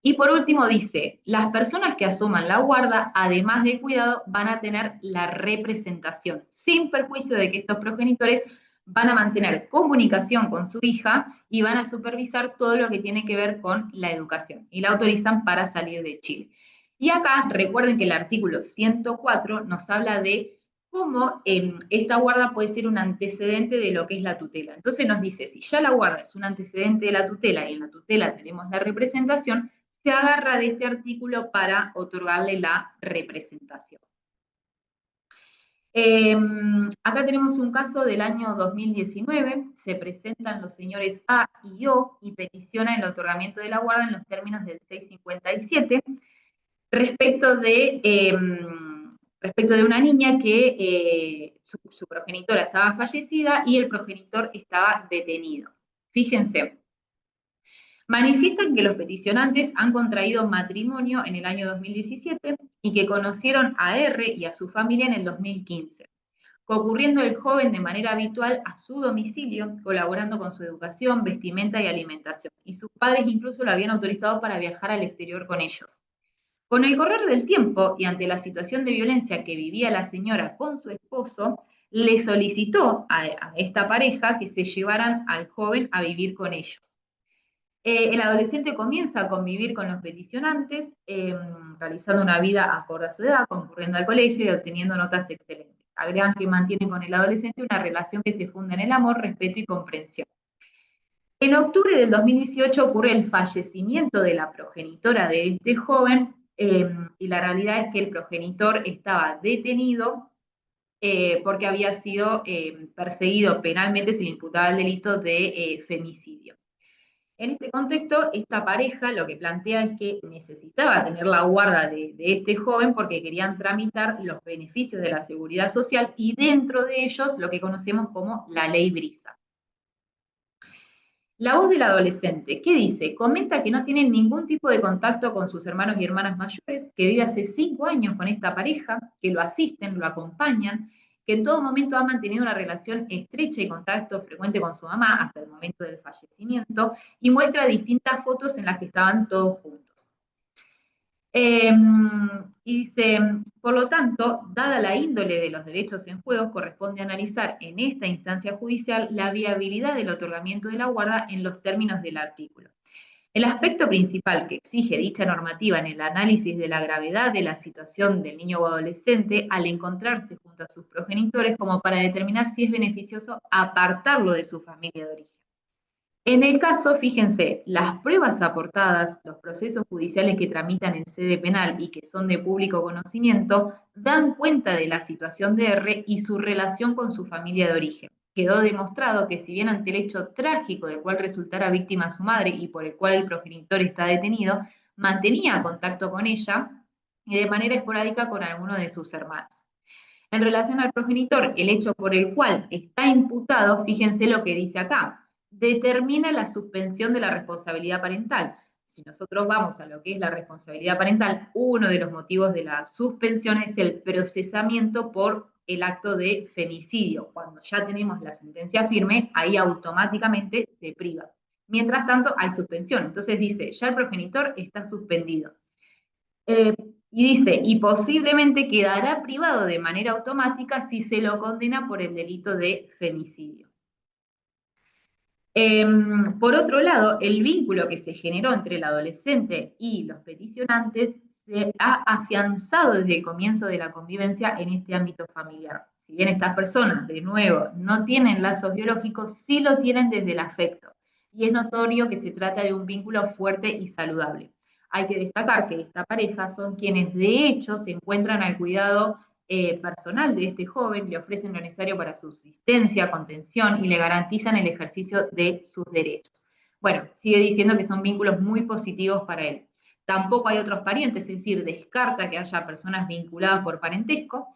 Y por último dice, las personas que asuman la guarda, además del cuidado, van a tener la representación, sin perjuicio de que estos progenitores van a mantener comunicación con su hija y van a supervisar todo lo que tiene que ver con la educación, y la autorizan para salir de Chile. Y acá recuerden que el artículo 104 nos habla de cómo esta guarda puede ser un antecedente de lo que es la tutela. Entonces nos dice, si ya la guarda es un antecedente de la tutela y en la tutela tenemos la representación, se agarra de este artículo para otorgarle la representación. Acá tenemos un caso del año 2019, se presentan los señores A y O y peticionan el otorgamiento de la guarda en los términos del 657 respecto de una niña que su progenitora estaba fallecida y el progenitor estaba detenido. Fíjense, manifiestan que los peticionantes han contraído matrimonio en el año 2017 y que conocieron a R y a su familia en el 2015, concurriendo el joven de manera habitual a su domicilio, colaborando con su educación, vestimenta y alimentación, y sus padres incluso lo habían autorizado para viajar al exterior con ellos. Con el correr del tiempo y ante la situación de violencia que vivía la señora con su esposo, le solicitó a esta pareja que se llevaran al joven a vivir con ellos. El adolescente comienza a convivir con los peticionantes, realizando una vida acorde a su edad, concurriendo al colegio y obteniendo notas excelentes. Agregan que mantiene con el adolescente una relación que se funda en el amor, respeto y comprensión. En octubre del 2018 ocurre el fallecimiento de la progenitora de este joven, y la realidad es que el progenitor estaba detenido porque había sido perseguido penalmente, se le imputaba el delito de femicidio. En este contexto, esta pareja lo que plantea es que necesitaba tener la guarda de este joven porque querían tramitar los beneficios de la seguridad social y dentro de ellos lo que conocemos como la ley Brisa. La voz del adolescente, ¿qué dice? Comenta que no tiene ningún tipo de contacto con sus hermanos y hermanas mayores, que vive hace 5 años con esta pareja, que lo asisten, lo acompañan, que en todo momento ha mantenido una relación estrecha y contacto frecuente con su mamá hasta el momento del fallecimiento, y muestra distintas fotos en las que estaban todos juntos. Y dice, por lo tanto, dada la índole de los derechos en juego, corresponde analizar en esta instancia judicial la viabilidad del otorgamiento de la guarda en los términos del artículo. El aspecto principal que exige dicha normativa en el análisis de la gravedad de la situación del niño o adolescente al encontrarse junto a sus progenitores como para determinar si es beneficioso apartarlo de su familia de origen. En el caso, fíjense, las pruebas aportadas, los procesos judiciales que tramitan en sede penal y que son de público conocimiento, dan cuenta de la situación de R y su relación con su familia de origen. Quedó demostrado que si bien ante el hecho trágico del cual resultara víctima su madre y por el cual el progenitor está detenido, mantenía contacto con ella y de manera esporádica con alguno de sus hermanos. En relación al progenitor, el hecho por el cual está imputado, fíjense lo que dice acá, determina la suspensión de la responsabilidad parental. Si nosotros vamos a lo que es la responsabilidad parental, uno de los motivos de la suspensión es el procesamiento por el acto de femicidio. Cuando ya tenemos la sentencia firme, ahí automáticamente se priva. Mientras tanto, hay suspensión. Entonces dice, ya el progenitor está suspendido. Y dice, y posiblemente quedará privado de manera automática si se lo condena por el delito de femicidio. Por otro lado, el vínculo que se generó entre el adolescente y los peticionantes se ha afianzado desde el comienzo de la convivencia en este ámbito familiar. Si bien estas personas, de nuevo, no tienen lazos biológicos, sí lo tienen desde el afecto. Y es notorio que se trata de un vínculo fuerte y saludable. Hay que destacar que esta pareja son quienes de hecho se encuentran al cuidado personal de este joven, le ofrecen lo necesario para su asistencia, contención y le garantizan el ejercicio de sus derechos. Bueno, sigue diciendo que son vínculos muy positivos para él. Tampoco hay otros parientes, es decir, descarta que haya personas vinculadas por parentesco.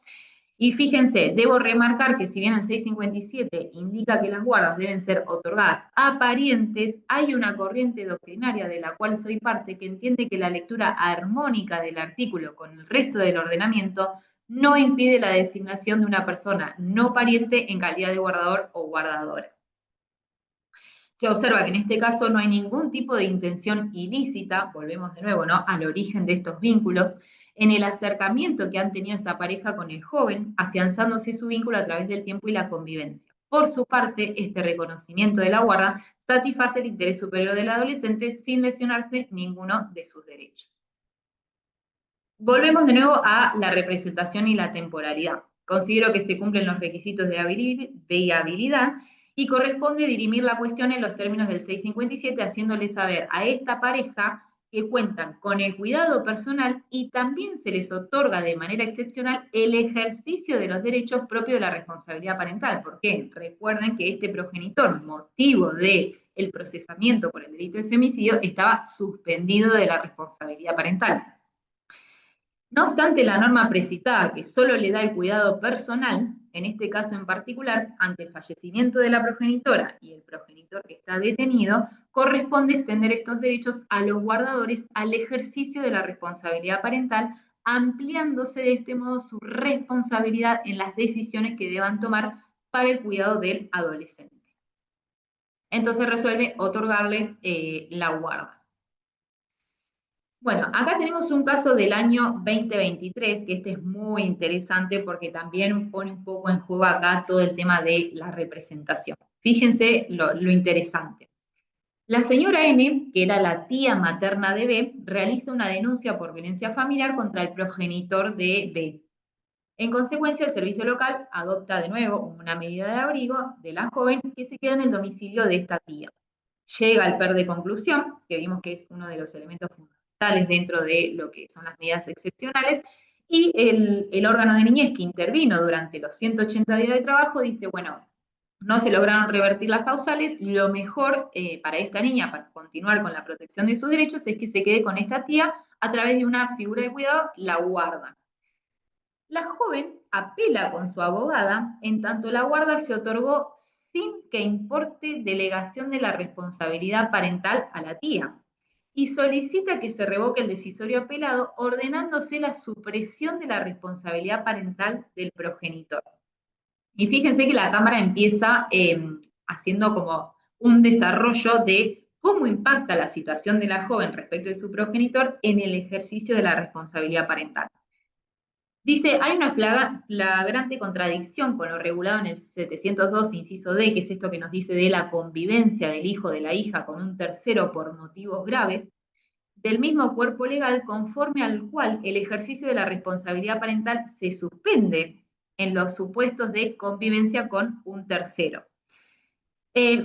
Y fíjense, debo remarcar que si bien el 657 indica que las guardas deben ser otorgadas a parientes, hay una corriente doctrinaria de la cual soy parte que entiende que la lectura armónica del artículo con el resto del ordenamiento no impide la designación de una persona no pariente en calidad de guardador o guardadora. Se observa que en este caso no hay ningún tipo de intención ilícita, volvemos de nuevo, ¿no?, al origen de estos vínculos, en el acercamiento que han tenido esta pareja con el joven, afianzándose su vínculo a través del tiempo y la convivencia. Por su parte, este reconocimiento de la guarda satisface el interés superior del adolescente sin lesionarse ninguno de sus derechos. Volvemos de nuevo a la representación y la temporalidad. Considero que se cumplen los requisitos de viabilidad y corresponde dirimir la cuestión en los términos del 657, haciéndole saber a esta pareja que cuentan con el cuidado personal y también se les otorga de manera excepcional el ejercicio de los derechos propios de la responsabilidad parental. ¿Por qué? Recuerden que este progenitor, motivo del procesamiento por el delito de femicidio, estaba suspendido de la responsabilidad parental. No obstante, la norma precitada, que solo le da el cuidado personal, en este caso en particular, ante el fallecimiento de la progenitora y el progenitor que está detenido, corresponde extender estos derechos a los guardadores al ejercicio de la responsabilidad parental, ampliándose de este modo su responsabilidad en las decisiones que deban tomar para el cuidado del adolescente. Entonces resuelve otorgarles la guarda. Bueno, acá tenemos un caso del año 2023, que este es muy interesante porque también pone un poco en juego acá todo el tema de la representación. Fíjense lo interesante. La señora N, que era la tía materna de B, realiza una denuncia por violencia familiar contra el progenitor de B. En consecuencia, el servicio local adopta de nuevo una medida de abrigo de la joven que se queda en el domicilio de esta tía. Llega al PER de conclusión, que vimos que es uno de los elementos fundamentales dentro de lo que son las medidas excepcionales, y el órgano de niñez que intervino durante los 180 días de trabajo dice, bueno, no se lograron revertir las causales, lo mejor para esta niña, para continuar con la protección de sus derechos, es que se quede con esta tía a través de una figura de cuidado, la guarda. La joven apela con su abogada, en tanto la guarda se otorgó sin que importe delegación de la responsabilidad parental a la tía, y solicita que se revoque el decisorio apelado, ordenándose la supresión de la responsabilidad parental del progenitor. Y fíjense que la Cámara empieza haciendo como un desarrollo de cómo impacta la situación de la joven respecto de su progenitor en el ejercicio de la responsabilidad parental. Dice, hay una flagrante contradicción con lo regulado en el 702, inciso D, que es esto que nos dice de la convivencia del hijo de la hija con un tercero por motivos graves, del mismo cuerpo legal conforme al cual el ejercicio de la responsabilidad parental se suspende en los supuestos de convivencia con un tercero.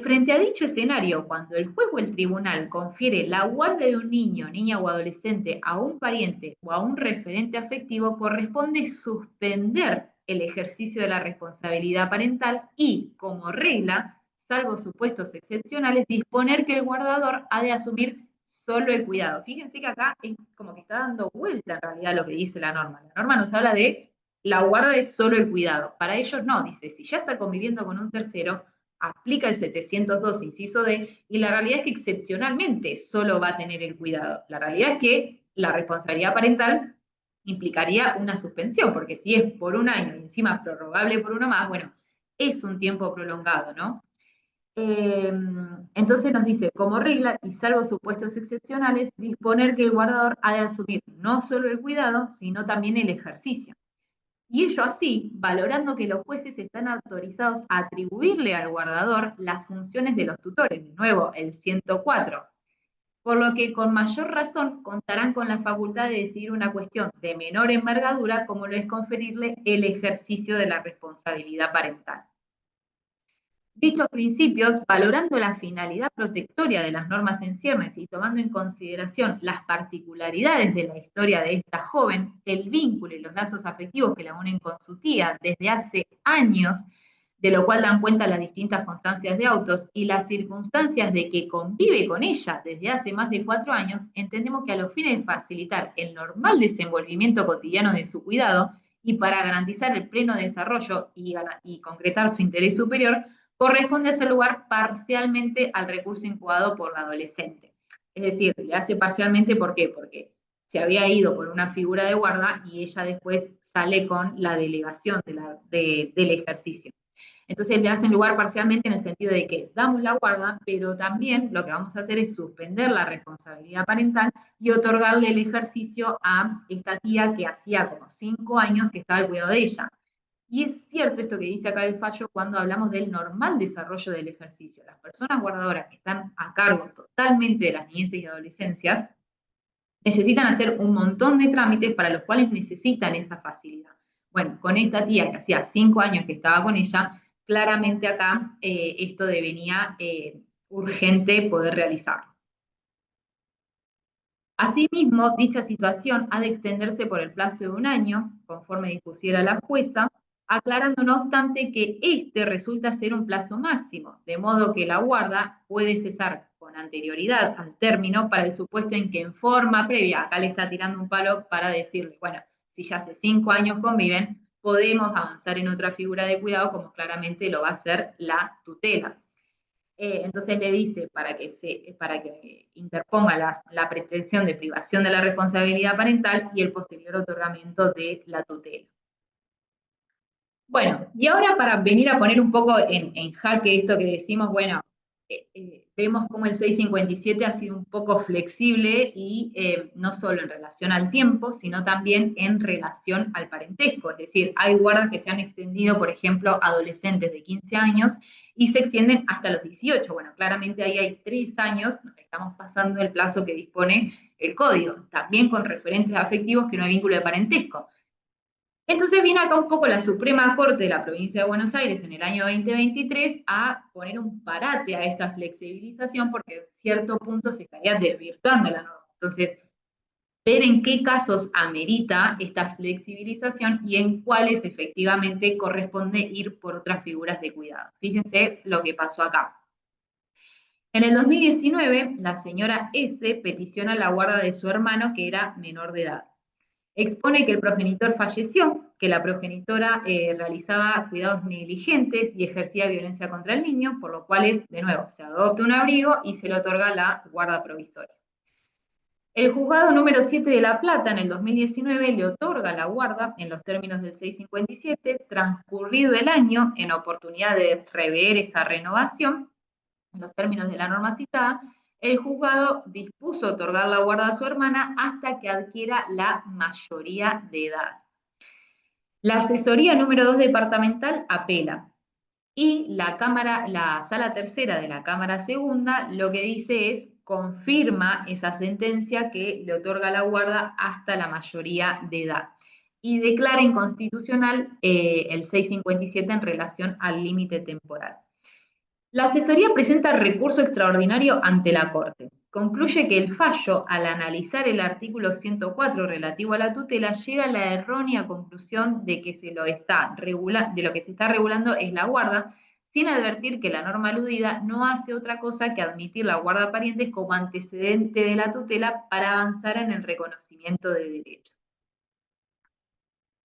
Frente a dicho escenario, cuando el juez o el tribunal confiere la guardia de un niño, niña o adolescente a un pariente o a un referente afectivo, corresponde suspender el ejercicio de la responsabilidad parental y, como regla, salvo supuestos excepcionales, disponer que el guardador ha de asumir solo el cuidado. Fíjense que acá es como que está dando vuelta en realidad lo que dice la norma. La norma nos habla de la guarda es solo el cuidado. Para ellos no, dice, si ya está conviviendo con un tercero, aplica el 702, inciso D, y la realidad es que excepcionalmente solo va a tener el cuidado. La realidad es que la responsabilidad parental implicaría una suspensión, porque si es por un año y encima prorrogable por uno más, bueno, es un tiempo prolongado, ¿no? Entonces nos dice, como regla, y salvo supuestos excepcionales, disponer que el guardador ha de asumir no solo el cuidado, sino también el ejercicio. Y ello así, valorando que los jueces están autorizados a atribuirle al guardador las funciones de los tutores, de nuevo, el 104, por lo que con mayor razón contarán con la facultad de decidir una cuestión de menor envergadura, como lo es conferirle el ejercicio de la responsabilidad parental. Dichos principios, valorando la finalidad protectoria de las normas en ciernes y tomando en consideración las particularidades de la historia de esta joven, el vínculo y los lazos afectivos que la unen con su tía desde hace años, de lo cual dan cuenta las distintas constancias de autos y las circunstancias de que convive con ella desde hace más de 4 años, entendemos que a los fines de facilitar el normal desenvolvimiento cotidiano de su cuidado y para garantizar el pleno desarrollo y concretar su interés superior, corresponde hacer lugar parcialmente al recurso incoado por la adolescente. Es decir, le hace parcialmente, ¿por qué? Porque se había ido por una figura de guarda y ella después sale con la delegación del ejercicio. Entonces le hacen lugar parcialmente en el sentido de que damos la guarda, pero también lo que vamos a hacer es suspender la responsabilidad parental y otorgarle el ejercicio a esta tía que hacía como 5 años que estaba al cuidado de ella. Y es cierto esto que dice acá el fallo cuando hablamos del normal desarrollo del ejercicio. Las personas guardadoras que están a cargo totalmente de las niñeces y adolescencias necesitan hacer un montón de trámites para los cuales necesitan esa facilidad. Bueno, con esta tía que hacía 5 años que estaba con ella, claramente acá esto devenía urgente poder realizarlo. Asimismo, dicha situación ha de extenderse por el plazo de 1 año, conforme dispusiera la jueza, aclarando no obstante que este resulta ser un plazo máximo, de modo que la guarda puede cesar con anterioridad al término para el supuesto en que en forma previa, acá le está tirando un palo para decirle, bueno, si ya hace 5 años conviven, podemos avanzar en otra figura de cuidado como claramente lo va a hacer la tutela. Entonces le dice para que interponga la pretensión de privación de la responsabilidad parental y el posterior otorgamiento de la tutela. Bueno, y ahora para venir a poner un poco en jaque esto que decimos, bueno, vemos como el 657 ha sido un poco flexible y no solo en relación al tiempo, sino también en relación al parentesco. Es decir, hay guardas que se han extendido, por ejemplo, adolescentes de 15 años y se extienden hasta los 18. Bueno, claramente ahí hay 3 años, nos estamos pasando el plazo que dispone el código, también con referentes afectivos que no hay vínculo de parentesco. Entonces viene acá un poco la Suprema Corte de la Provincia de Buenos Aires en el año 2023 a poner un parate a esta flexibilización porque en cierto punto se estaría desvirtuando la norma. Entonces, ver en qué casos amerita esta flexibilización y en cuáles efectivamente corresponde ir por otras figuras de cuidado. Fíjense lo que pasó acá. En el 2019, la señora S. peticiona la guarda de su hermano que era menor de edad. Expone que el progenitor falleció, que la progenitora realizaba cuidados negligentes y ejercía violencia contra el niño, por lo cual, de nuevo, se adopta un abrigo y se le otorga la guarda provisoria. El juzgado número 7 de La Plata en el 2019 le otorga la guarda en los términos del 657, transcurrido el año, en oportunidad de rever esa renovación, en los términos de la norma citada, el juzgado dispuso otorgar la guarda a su hermana hasta que adquiera la mayoría de edad. La asesoría número 2 departamental apela. Y la sala tercera de la Cámara Segunda lo que dice es, confirma esa sentencia que le otorga la guarda hasta la mayoría de edad. Y declara inconstitucional el 657 en relación al límite temporal. La asesoría presenta recurso extraordinario ante la Corte. Concluye que el fallo, al analizar el artículo 104 relativo a la tutela, llega a la errónea conclusión de que lo que se está regulando es la guarda, sin advertir que la norma aludida no hace otra cosa que admitir la guarda parientes como antecedente de la tutela para avanzar en el reconocimiento de derechos.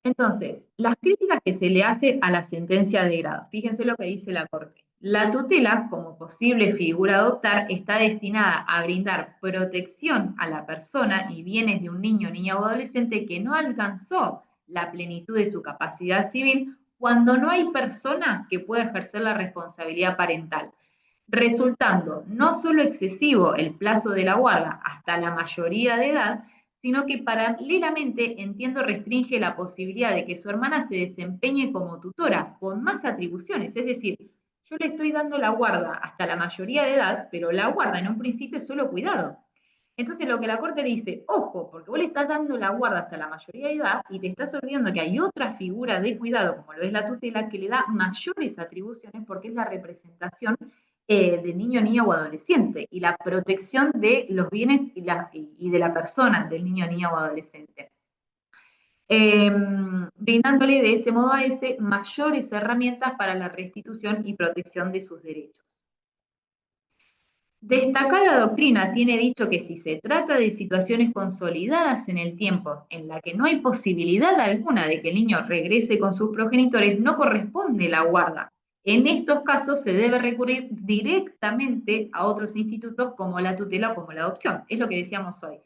Entonces, las críticas que se le hace a la sentencia de grado, fíjense lo que dice la Corte. La tutela, como posible figura a adoptar, está destinada a brindar protección a la persona y bienes de un niño, niña o adolescente que no alcanzó la plenitud de su capacidad civil cuando no hay persona que pueda ejercer la responsabilidad parental, resultando no solo excesivo el plazo de la guarda hasta la mayoría de edad, sino que paralelamente, entiendo, restringe la posibilidad de que su hermana se desempeñe como tutora, con más atribuciones. Es decir, yo le estoy dando la guarda hasta la mayoría de edad, pero la guarda en un principio es solo cuidado. Entonces lo que la Corte dice, ojo, porque vos le estás dando la guarda hasta la mayoría de edad y te estás olvidando que hay otra figura de cuidado, como lo es la tutela, que le da mayores atribuciones porque es la representación del niño, niña o adolescente y la protección de los bienes y de la persona del niño, niña o adolescente. Brindándole de ese modo a ese mayores herramientas para la restitución y protección de sus derechos. Destacada doctrina tiene dicho que si se trata de situaciones consolidadas en el tiempo, en la que no hay posibilidad alguna de que el niño regrese con sus progenitores, no corresponde la guarda. En estos casos se debe recurrir directamente a otros institutos como la tutela o como la adopción. Es lo que decíamos hoy.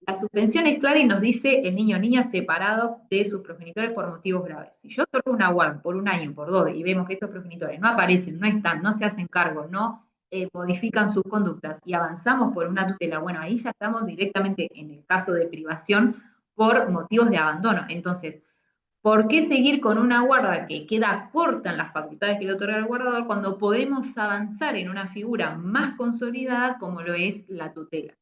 La suspensión es clara y nos dice el niño o niña separado de sus progenitores por motivos graves. Si yo otorgo una guarda por 1 año, por 2, y vemos que estos progenitores no aparecen, no están, no se hacen cargo, no modifican sus conductas y avanzamos por una tutela, bueno, ahí ya estamos directamente en el caso de privación por motivos de abandono. Entonces, ¿por qué seguir con una guarda que queda corta en las facultades que le otorga el guardador cuando podemos avanzar en una figura más consolidada como lo es la tutela?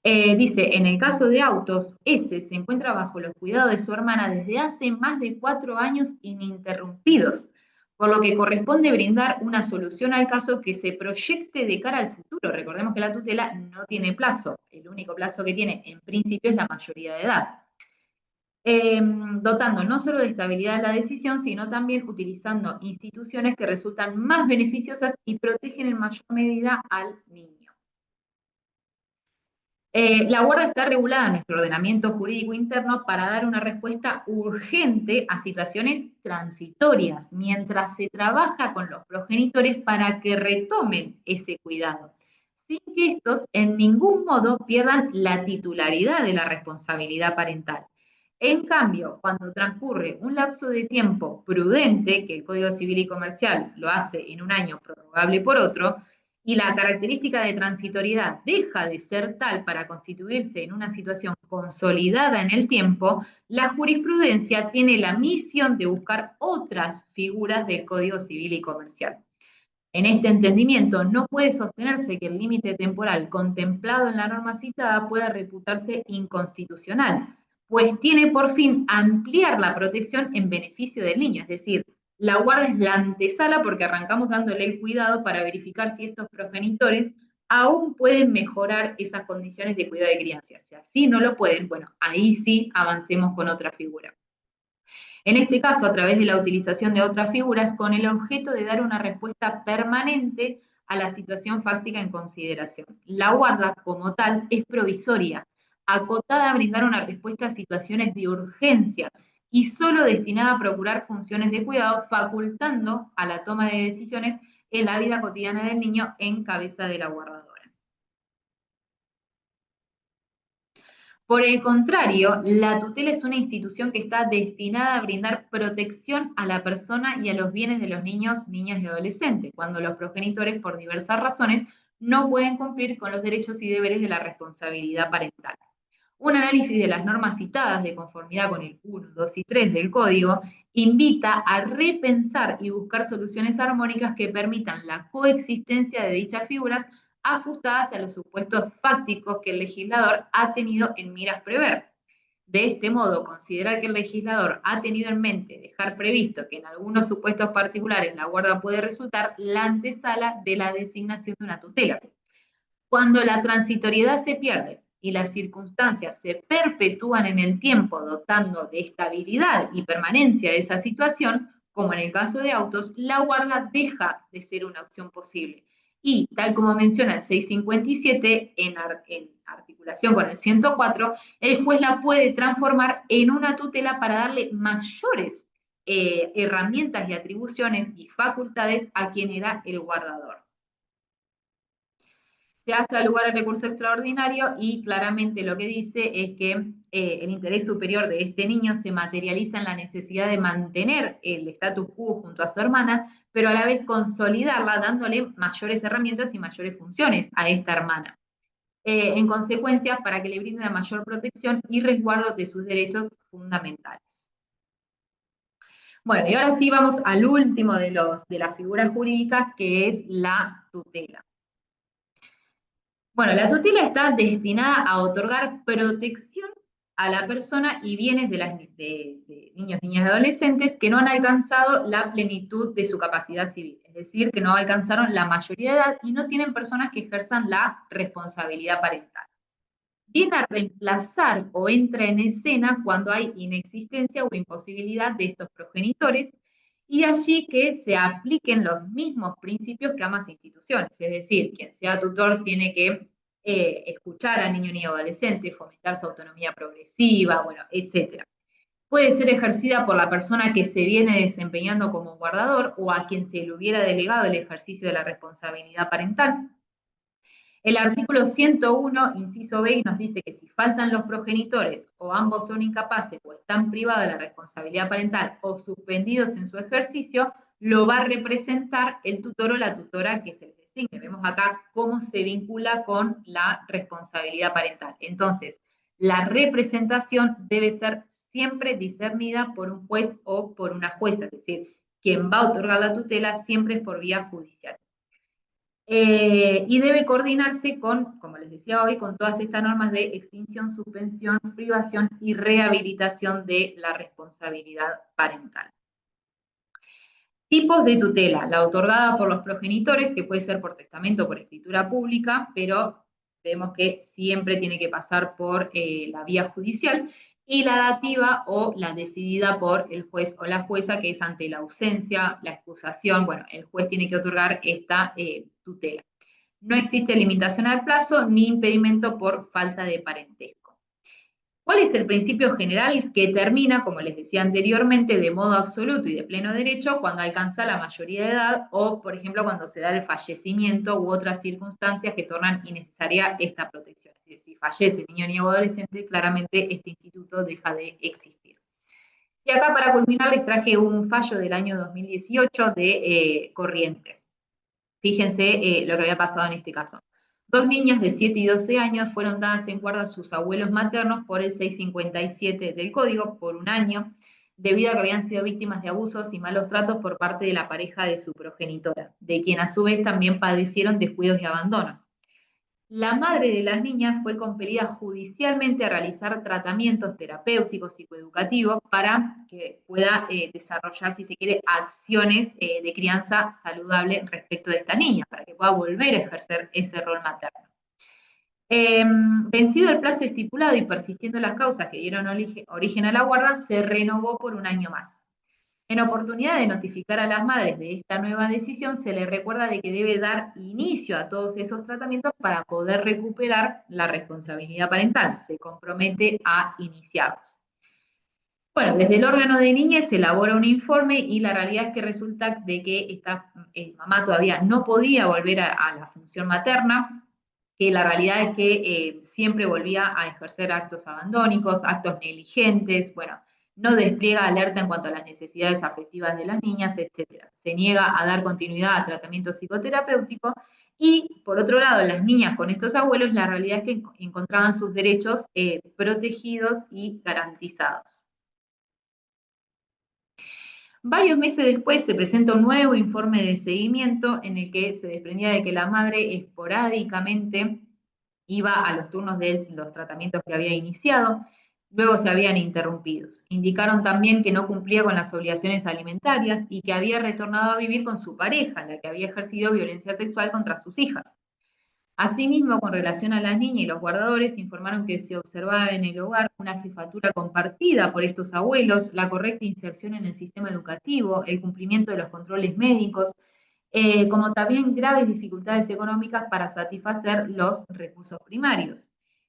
Dice, en el caso de Autos, S se encuentra bajo los cuidados de su hermana desde hace más de 4 años ininterrumpidos, por lo que corresponde brindar una solución al caso que se proyecte de cara al futuro. Recordemos que la tutela no tiene plazo, el único plazo que tiene en principio es la mayoría de edad. Dotando no solo de estabilidad de la decisión, sino también utilizando instituciones que resultan más beneficiosas y protegen en mayor medida al niño. La guarda está regulada en nuestro ordenamiento jurídico interno para dar una respuesta urgente a situaciones transitorias, mientras se trabaja con los progenitores para que retomen ese cuidado, sin que estos en ningún modo pierdan la titularidad de la responsabilidad parental. En cambio, cuando transcurre un lapso de tiempo prudente, que el Código Civil y Comercial lo hace en un año prorrogable por otro, y la característica de transitoriedad deja de ser tal para constituirse en una situación consolidada en el tiempo, la jurisprudencia tiene la misión de buscar otras figuras del Código Civil y Comercial. En este entendimiento, no puede sostenerse que el límite temporal contemplado en la norma citada pueda reputarse inconstitucional, pues tiene por fin ampliar la protección en beneficio del niño, es decir, la guarda es la antesala porque arrancamos dándole el cuidado para verificar si estos progenitores aún pueden mejorar esas condiciones de cuidado de crianza. Si así no lo pueden, bueno, ahí sí avancemos con otra figura. En este caso, a través de la utilización de otras figuras, con el objeto de dar una respuesta permanente a la situación fáctica en consideración. La guarda, como tal, es provisoria, acotada a brindar una respuesta a situaciones de urgencia y solo destinada a procurar funciones de cuidado, facultando a la toma de decisiones en la vida cotidiana del niño en cabeza de la guardadora. Por el contrario, la tutela es una institución que está destinada a brindar protección a la persona y a los bienes de los niños, niñas y adolescentes, cuando los progenitores, por diversas razones, no pueden cumplir con los derechos y deberes de la responsabilidad parental. Un análisis de las normas citadas de conformidad con el 1, 2 y 3 del Código invita a repensar y buscar soluciones armónicas que permitan la coexistencia de dichas figuras ajustadas a los supuestos fácticos que el legislador ha tenido en miras prever. De este modo, considerar que el legislador ha tenido en mente dejar previsto que en algunos supuestos particulares la guarda puede resultar la antesala de la designación de una tutela. Cuando la transitoriedad se pierde y las circunstancias se perpetúan en el tiempo, dotando de estabilidad y permanencia de esa situación, como en el caso de autos, la guarda deja de ser una opción posible. Y, tal como menciona el 657, en articulación con el 104, el juez la puede transformar en una tutela para darle mayores herramientas y atribuciones y facultades a quien era el guardador. Se hace al lugar el recurso extraordinario y claramente lo que dice es que el interés superior de este niño se materializa en la necesidad de mantener el status quo junto a su hermana, pero a la vez consolidarla dándole mayores herramientas y mayores funciones a esta hermana. En consecuencia, para que le brinde una mayor protección y resguardo de sus derechos fundamentales. Bueno, y ahora sí vamos al último de las figuras jurídicas, que es la tutela. Bueno, la tutela está destinada a otorgar protección a la persona y bienes de niños, niñas y adolescentes que no han alcanzado la plenitud de su capacidad civil, es decir, que no alcanzaron la mayoría de edad y no tienen personas que ejerzan la responsabilidad parental. Viene a reemplazar o entra en escena cuando hay inexistencia o imposibilidad de estos progenitores y allí que se apliquen los mismos principios que ambas instituciones, es decir, quien sea tutor tiene que escuchar al niño ni adolescente, fomentar su autonomía progresiva, bueno, etc. Puede ser ejercida por la persona que se viene desempeñando como guardador o a quien se le hubiera delegado el ejercicio de la responsabilidad parental. El artículo 101, inciso B, nos dice que si faltan los progenitores o ambos son incapaces o están privados de la responsabilidad parental o suspendidos en su ejercicio, lo va a representar el tutor o la tutora que se les designe. Vemos acá cómo se vincula con la responsabilidad parental. Entonces, la representación debe ser siempre discernida por un juez o por una jueza, es decir, quien va a otorgar la tutela siempre es por vía judicial. Y debe coordinarse con, como les decía hoy, con todas estas normas de extinción, suspensión, privación y rehabilitación de la responsabilidad parental. Tipos de tutela, la otorgada por los progenitores, que puede ser por testamento o por escritura pública, pero vemos que siempre tiene que pasar por la vía judicial, y la dativa o la decidida por el juez o la jueza, que es ante la ausencia, la excusación, bueno, el juez tiene que otorgar esta tutela. No existe limitación al plazo ni impedimento por falta de parentesco. ¿Cuál es el principio general que termina, como les decía anteriormente, de modo absoluto y de pleno derecho cuando alcanza la mayoría de edad o, por ejemplo, cuando se da el fallecimiento u otras circunstancias que tornan innecesaria esta protección? Es decir, si fallece niño, niña o adolescente, claramente este instituto deja de existir. Y acá, para culminar, les traje un fallo del año 2018 de Corrientes. Fíjense lo que había pasado en este caso. 2 niñas de 7 y 12 años fueron dadas en guarda a sus abuelos maternos por el 657 del Código por 1 año, debido a que habían sido víctimas de abusos y malos tratos por parte de la pareja de su progenitora, de quien a su vez también padecieron descuidos y abandonos. La madre de las niñas fue compelida judicialmente a realizar tratamientos terapéuticos psicoeducativos para que pueda desarrollar, si se quiere, acciones de crianza saludable respecto de esta niña, para que pueda volver a ejercer ese rol materno. Vencido el plazo estipulado y persistiendo las causas que dieron origen a la guarda, se renovó por 1 año más. En oportunidad de notificar a las madres de esta nueva decisión, se les recuerda de que debe dar inicio a todos esos tratamientos para poder recuperar la responsabilidad parental. Se compromete a iniciarlos. Bueno, desde el órgano de niñez se elabora un informe y la realidad es que resulta de que esta mamá todavía no podía volver a la función materna, que la realidad es que siempre volvía a ejercer actos abandónicos, actos negligentes, bueno, no despliega alerta en cuanto a las necesidades afectivas de las niñas, etc. Se niega a dar continuidad al tratamiento psicoterapéutico y, por otro lado, las niñas con estos abuelos, la realidad es que encontraban sus derechos protegidos y garantizados. Varios meses después se presenta un nuevo informe de seguimiento en el que se desprendía de que la madre esporádicamente iba a los turnos de los tratamientos que había iniciado, luego se habían interrumpido. Indicaron también que no cumplía con las obligaciones alimentarias y que había retornado a vivir con su pareja, la que había ejercido violencia sexual contra sus hijas. Asimismo, con relación a las niñas y los guardadores, informaron que se observaba en el hogar una jefatura compartida por estos abuelos, la correcta inserción en el sistema educativo, el cumplimiento de los controles médicos, como también graves dificultades económicas para satisfacer los recursos primarios.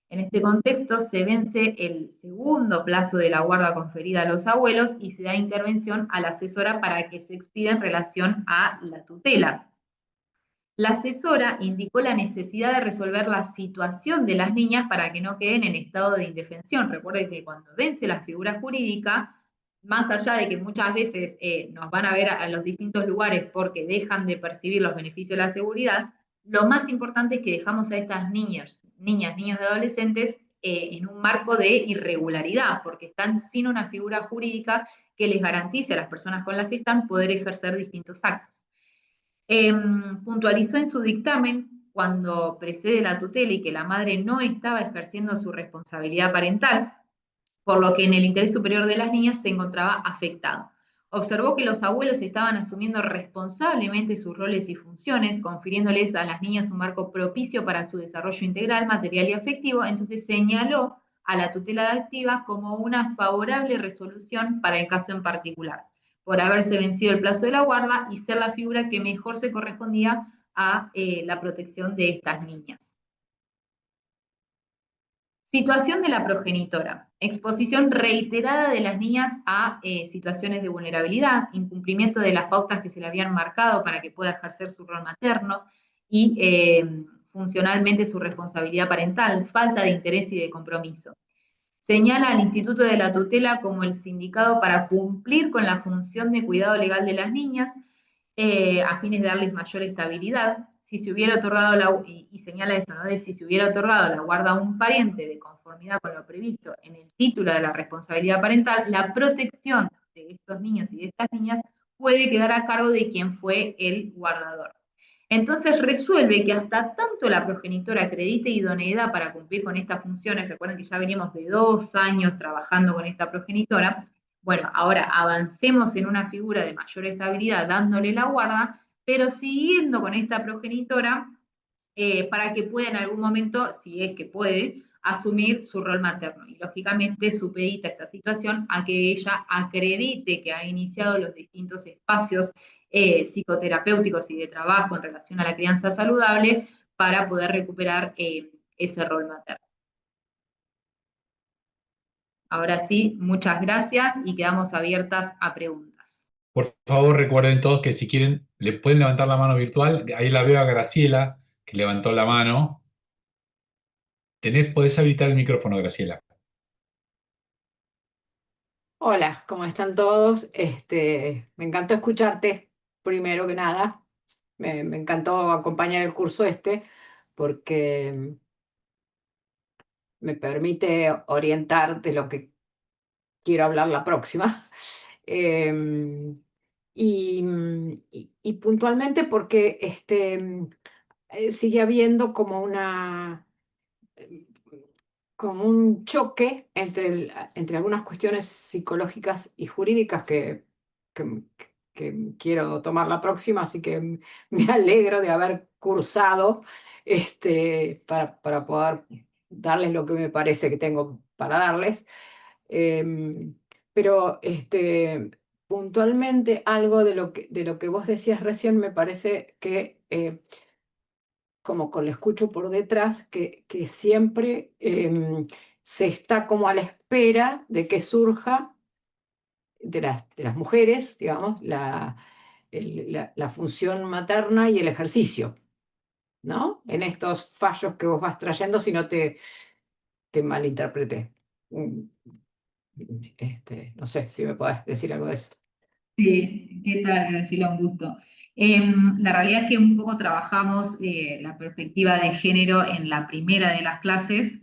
En este contexto se vence el segundo plazo de la guarda conferida a los abuelos y se da intervención a la asesora para que se expida en relación a la tutela. La asesora indicó la necesidad de resolver la situación de las niñas para que no queden en estado de indefensión. Recuerden que cuando vence la figura jurídica, más allá de que muchas veces nos van a ver a los distintos lugares porque dejan de percibir los beneficios de la seguridad, lo más importante es que dejamos a estas niños y adolescentes en un marco de irregularidad, porque están sin una figura jurídica que les garantice a las personas con las que están poder ejercer distintos actos. Puntualizó en su dictamen, cuando precede la tutela y que la madre no estaba ejerciendo su responsabilidad parental, por lo que en el interés superior de las niñas se encontraba afectado. Observó que los abuelos estaban asumiendo responsablemente sus roles y funciones, confiriéndoles a las niñas un marco propicio para su desarrollo integral, material y afectivo, entonces señaló a la tutela activa como una favorable resolución para el caso en particular, por haberse vencido el plazo de la guarda y ser la figura que mejor se correspondía a la protección de estas niñas. Situación de la progenitora. Exposición reiterada de las niñas a situaciones de vulnerabilidad, incumplimiento de las pautas que se le habían marcado para que pueda ejercer su rol materno y funcionalmente su responsabilidad parental, falta de interés y de compromiso. Señala al Instituto de la Tutela como el sindicado para cumplir con la función de cuidado legal de las niñas a fines de darles mayor estabilidad. Si se hubiera otorgado, y señala esto, ¿no? De si se hubiera otorgado la guarda a un pariente de conformidad con lo previsto en el título de la responsabilidad parental, la protección de estos niños y de estas niñas puede quedar a cargo de quien fue el guardador. Entonces resuelve que hasta tanto la progenitora acredite idoneidad para cumplir con estas funciones, recuerden que ya veníamos de 2 años trabajando con esta progenitora, Bueno, ahora avancemos en una figura de mayor estabilidad dándole la guarda, pero siguiendo con esta progenitora para que pueda en algún momento, si es que puede, asumir su rol materno. Y lógicamente supedita esta situación a que ella acredite que ha iniciado los distintos espacios psicoterapéuticos y de trabajo en relación a la crianza saludable para poder recuperar ese rol materno. Ahora sí, muchas gracias y quedamos abiertas a preguntas. Por favor, recuerden todos que si quieren, le pueden levantar la mano virtual. Ahí la veo a Graciela, que levantó la mano. Podés habilitar el micrófono, Graciela. Hola, ¿cómo están todos? Me encantó escucharte, primero que nada. Me encantó acompañar el curso porque me permite orientar de lo que quiero hablar la próxima. Em, y puntualmente porque sigue habiendo como un choque entre algunas cuestiones psicológicas y jurídicas que- que quiero tomar la próxima, así que me alegro de haber cursado para poder darles lo que me parece que tengo para darles. Em, pero puntualmente algo de lo que vos decías recién me parece que como con lo escucho por detrás, que siempre se está como a la espera de que surja de las mujeres, digamos, la función materna y el ejercicio, ¿no? En estos fallos que vos vas trayendo, si no te malinterpreté. Mm, no sé si me podés decir algo de eso. Sí, ¿qué tal, Graciela? Un gusto. La realidad es que un poco trabajamos la perspectiva de género en la primera de las clases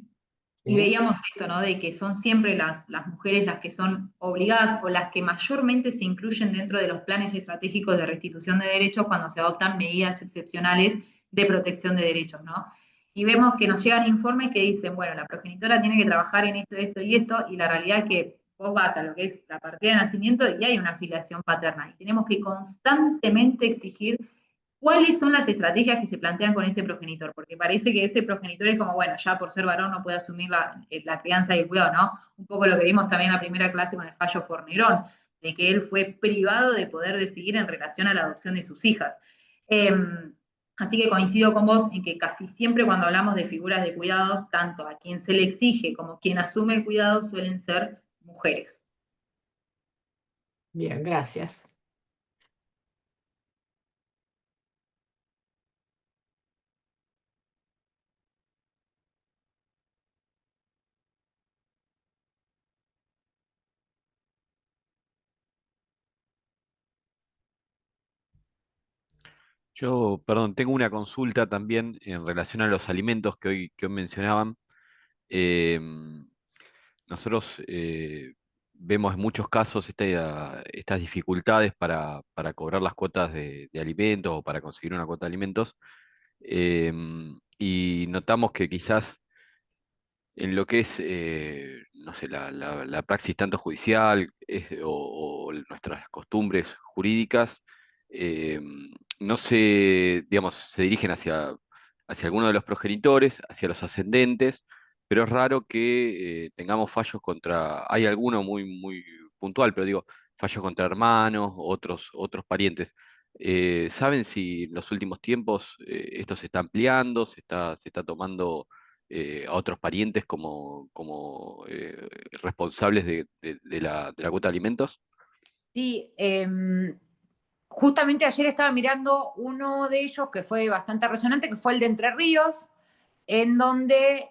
y ¿Sí? veíamos esto, ¿no? De que son siempre las mujeres las que son obligadas o las que mayormente se incluyen dentro de los planes estratégicos de restitución de derechos cuando se adoptan medidas excepcionales de protección de derechos, ¿no? Y vemos que nos llegan informes que dicen, bueno, la progenitora tiene que trabajar en esto, esto y esto, y la realidad es que vos vas a lo que es la partida de nacimiento y hay una afiliación paterna. Y tenemos que constantemente exigir cuáles son las estrategias que se plantean con ese progenitor, porque parece que ese progenitor es como, bueno, ya por ser varón no puede asumir la crianza y el cuidado, ¿no? Un poco lo que vimos también en la primera clase con el fallo Fornerón, de que él fue privado de poder decidir en relación a la adopción de sus hijas. Así que coincido con vos en que casi siempre cuando hablamos de figuras de cuidados, tanto a quien se le exige como quien asume el cuidado suelen ser mujeres. Bien, gracias. Yo, perdón, tengo una consulta también en relación a los alimentos que hoy mencionaban. Em, Nosotros vemos en muchos casos estas dificultades para cobrar las cuotas de alimentos o para conseguir una cuota de alimentos. Y notamos que quizás en lo que es, no sé, la praxis tanto judicial o nuestras costumbres jurídicas, eh, no se, digamos, se dirigen hacia alguno de los progenitores, hacia los ascendentes, pero es raro que tengamos fallos contra, hay alguno muy puntual, pero digo, fallos contra hermanos, otros parientes. ¿Saben si en los últimos tiempos esto se está ampliando, se está tomando a otros parientes como responsables de la cuota de alimentos? Sí, justamente ayer estaba mirando uno de ellos que fue bastante resonante, que fue el de Entre Ríos, en donde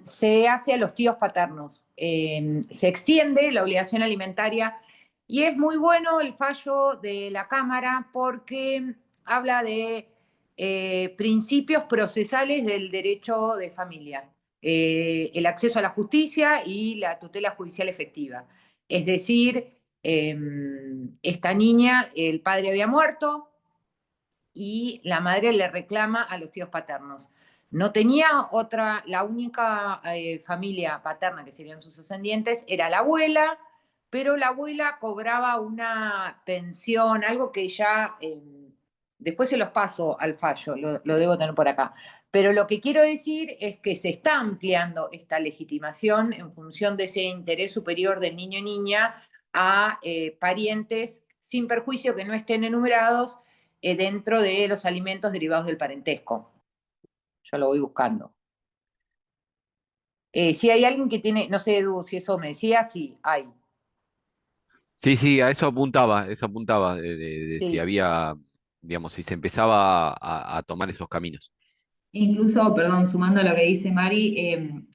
se hace a los tíos paternos. Se extiende la obligación alimentaria y es muy bueno el fallo de la Cámara porque habla de principios procesales del derecho de familia, el acceso a la justicia y la tutela judicial efectiva. Es decir, esta niña, el padre había muerto y la madre le reclama a los tíos paternos. No tenía otra, la única familia paterna que serían sus ascendientes era la abuela, pero la abuela cobraba una pensión, algo que ya, después se los paso al fallo, lo debo tener por acá. Pero lo que quiero decir es que se está ampliando esta legitimación en función de ese interés superior del niño o niña a parientes sin perjuicio que no estén enumerados dentro de los alimentos derivados del parentesco. Yo lo voy buscando. Si hay alguien que tiene, no sé, Edu, si eso me decía, sí, hay. Sí, sí, a eso apuntaba de si Sí. había, digamos, si se empezaba a tomar esos caminos. Incluso, perdón, sumando a lo que dice Mari,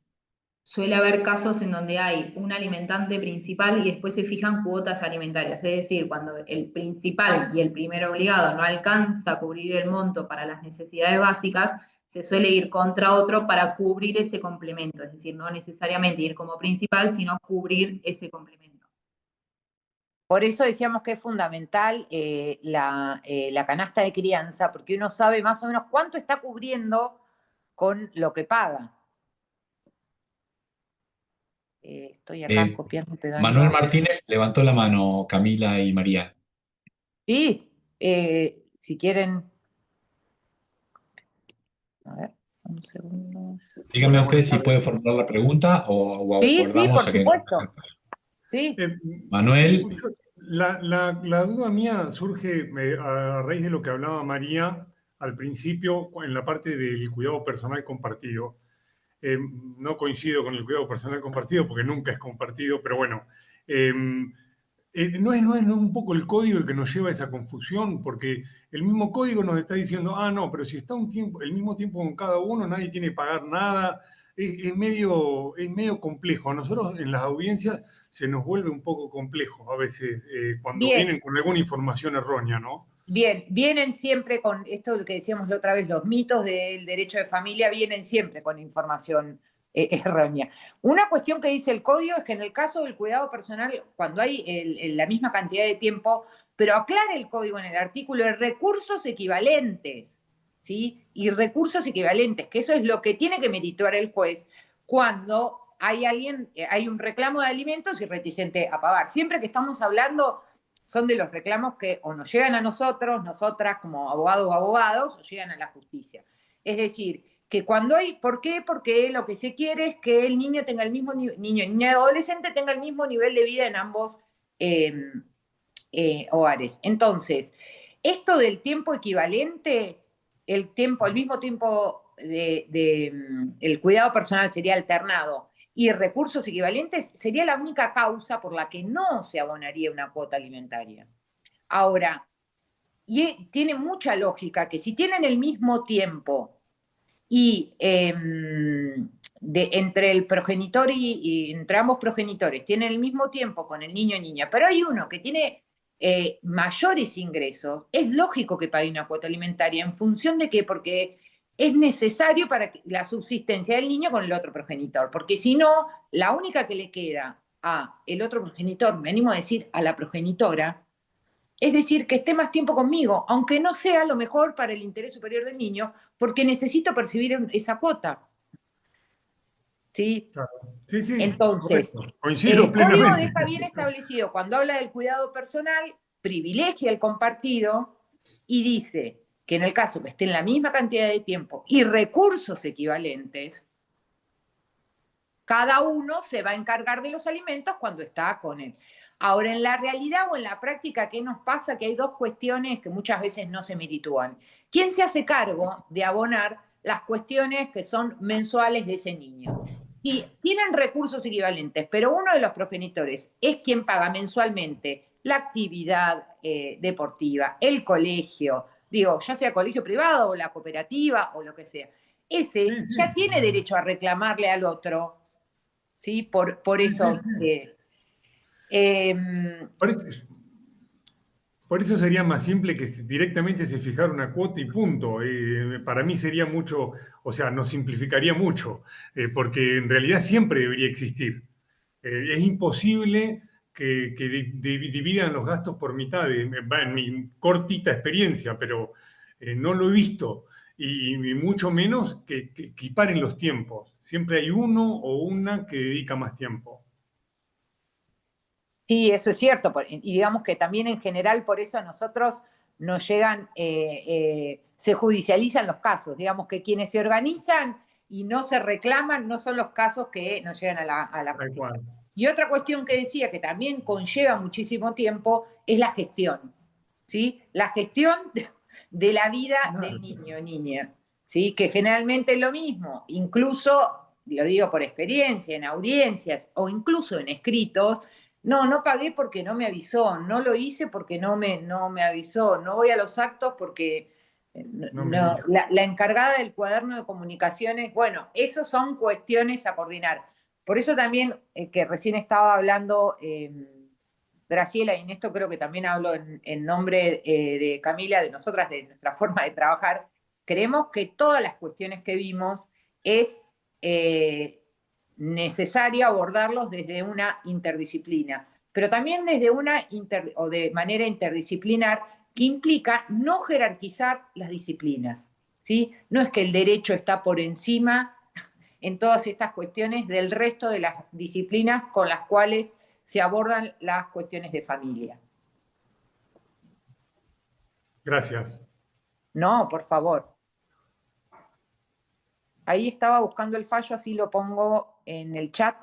suele haber casos en donde hay un alimentante principal y después se fijan cuotas alimentarias. Es decir, cuando el principal y el primer obligado no alcanza a cubrir el monto para las necesidades básicas, se suele ir contra otro para cubrir ese complemento. Es decir, no necesariamente ir como principal, sino cubrir ese complemento. Por eso decíamos que es fundamental la canasta de crianza, porque uno sabe más o menos cuánto está cubriendo con lo que paga. Estoy acá copiando y pegando. Manuel Martínez levantó la mano, Camila y María. Sí, si quieren. A ver, un segundo. Díganme Hola, ustedes buenas si puede tardes. formular la pregunta o Sí, sí, aguardamos por a que supuesto. Sí. Manuel. La duda mía surge a raíz de lo que hablaba María al principio en la parte del cuidado personal compartido. Eh, no coincido con el cuidado personal compartido porque nunca es compartido, pero bueno, eh, ¿no es un poco el código el que nos lleva a esa confusión? Porque el mismo código nos está diciendo, no, pero si está el mismo tiempo con cada uno, nadie tiene que pagar nada. Es medio complejo. A nosotros en las audiencias se nos vuelve un poco complejo a veces cuando Bien, vienen con alguna información errónea, ¿no? bien. Vienen siempre con esto lo que decíamos la otra vez, los mitos del derecho de familia vienen siempre con información errónea. Una cuestión que dice el código es que en el caso del cuidado personal, cuando hay la misma cantidad de tiempo, pero aclara el código en el artículo de recursos equivalentes, ¿sí? Y recursos equivalentes, que eso es lo que tiene que merituar el juez cuando hay un reclamo de alimentos y reticente a pagar. Siempre que estamos hablando son de los reclamos que o nos llegan a nosotros, nosotras como abogados o abogados, o llegan a la justicia. Es decir, que cuando hay, ¿por qué? Porque lo que se quiere es que el niño tenga el mismo niño y adolescente tenga el mismo nivel de vida en ambos hogares. Entonces, esto del tiempo equivalente, el mismo tiempo el cuidado personal sería alternado y recursos equivalentes, sería la única causa por la que no se abonaría una cuota alimentaria. Ahora, y tiene mucha lógica que si tienen el mismo tiempo y entre el progenitor y entre ambos progenitores tienen el mismo tiempo con el niño o niña, pero hay uno que tiene mayores ingresos, es lógico que pague una cuota alimentaria en función de qué, porque es necesario para la subsistencia del niño con el otro progenitor, porque si no, la única que le queda a el otro progenitor, me animo a decir a la progenitora, es decir, que esté más tiempo conmigo, aunque no sea lo mejor para el interés superior del niño, porque necesito percibir esa cuota. ¿Sí? Claro. Sí, sí, Entonces, correcto. Coincido el código plenamente. deja bien establecido, cuando habla del cuidado personal, privilegia el compartido y dice que en el caso que esté en la misma cantidad de tiempo y recursos equivalentes, cada uno se va a encargar de los alimentos cuando está con él. Ahora, en la realidad o en la práctica, ¿qué nos pasa? Que hay dos cuestiones que muchas veces no se meritúan. ¿Quién se hace cargo de abonar las cuestiones que son mensuales de ese niño? Si tienen recursos equivalentes, pero uno de los progenitores es quien paga mensualmente la actividad deportiva, el colegio, digo, ya sea colegio privado o la cooperativa o lo que sea, ese Sí, sí. ya tiene derecho a reclamarle al otro, ¿sí? Por Sí, eso. sí. Por eso sería más simple que directamente se fijara una cuota y punto. Para mí sería mucho, o sea, nos simplificaría mucho, porque en realidad siempre debería existir. Es imposible que dividan los gastos por mitad, en mi cortita experiencia, pero no lo he visto. Y mucho menos que equiparen los tiempos. Siempre hay uno o una que dedica más tiempo. Sí, eso es cierto. Y digamos que también en general por eso a nosotros nos llegan, se judicializan los casos. Digamos que quienes se organizan y no se reclaman no son los casos que nos llegan a la Tal justicia. cual. Y otra cuestión que decía que también conlleva muchísimo tiempo es la gestión, ¿sí? La gestión de la vida del niño o niña, ¿sí? Que generalmente es lo mismo, incluso, lo digo por experiencia, en audiencias o incluso en escritos, no pagué porque no me avisó, no lo hice porque no me avisó, no voy a los actos porque No me dijo. la encargada del cuaderno de comunicaciones, bueno, esas son cuestiones a coordinar. Por eso también, que recién estaba hablando Graciela, y en esto creo que también hablo en nombre de Camila, de nosotras, de nuestra forma de trabajar, creemos que todas las cuestiones que vimos es necesario abordarlos desde una interdisciplina, pero también desde o de manera interdisciplinar que implica no jerarquizar las disciplinas, ¿sí? No es que el derecho está por encima en todas estas cuestiones del resto de las disciplinas con las cuales se abordan las cuestiones de familia. Gracias. No, por favor. Ahí estaba buscando el fallo, así lo pongo en el chat.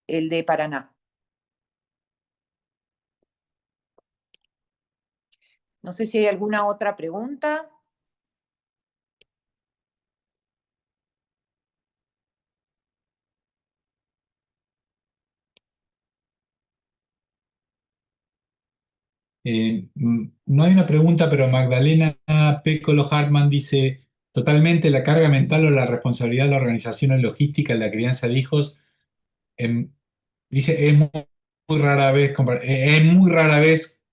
El de Paraná. No sé si hay alguna otra pregunta. No hay una pregunta, pero Magdalena Pécolo Hartman dice, totalmente la carga mental o la responsabilidad de la organización en logística en la crianza de hijos, em, dice, es muy rara vez, es muy rara vez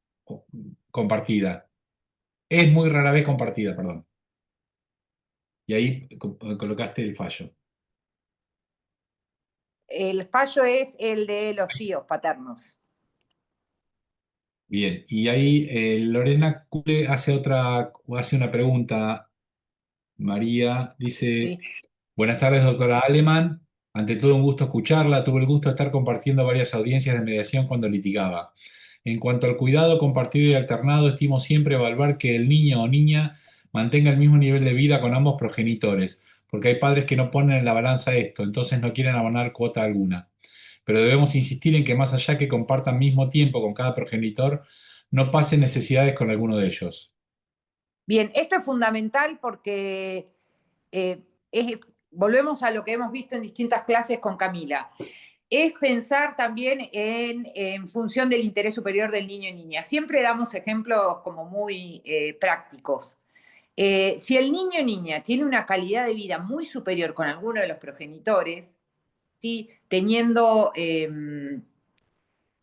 compartida. Es muy rara vez compartida, perdón. Y ahí colocaste el fallo. El fallo es el de los tíos paternos. Bien, y ahí Lorena Cule hace una pregunta. María dice, Sí. buenas tardes, doctora Aleman. Ante todo, un gusto escucharla. Tuve el gusto de estar compartiendo varias audiencias de mediación cuando litigaba. En cuanto al cuidado compartido y alternado, estimo siempre evaluar que el niño o niña mantenga el mismo nivel de vida con ambos progenitores, porque hay padres que no ponen en la balanza esto, entonces no quieren abonar cuota alguna. Pero debemos insistir en que más allá que compartan mismo tiempo con cada progenitor, no pasen necesidades con alguno de ellos. Bien, esto es fundamental porque volvemos a lo que hemos visto en distintas clases con Camila. Es pensar también en función del interés superior del niño y niña. Siempre damos ejemplos como muy prácticos. Si el niño o niña tiene una calidad de vida muy superior con alguno de los progenitores, ¿sí? Teniendo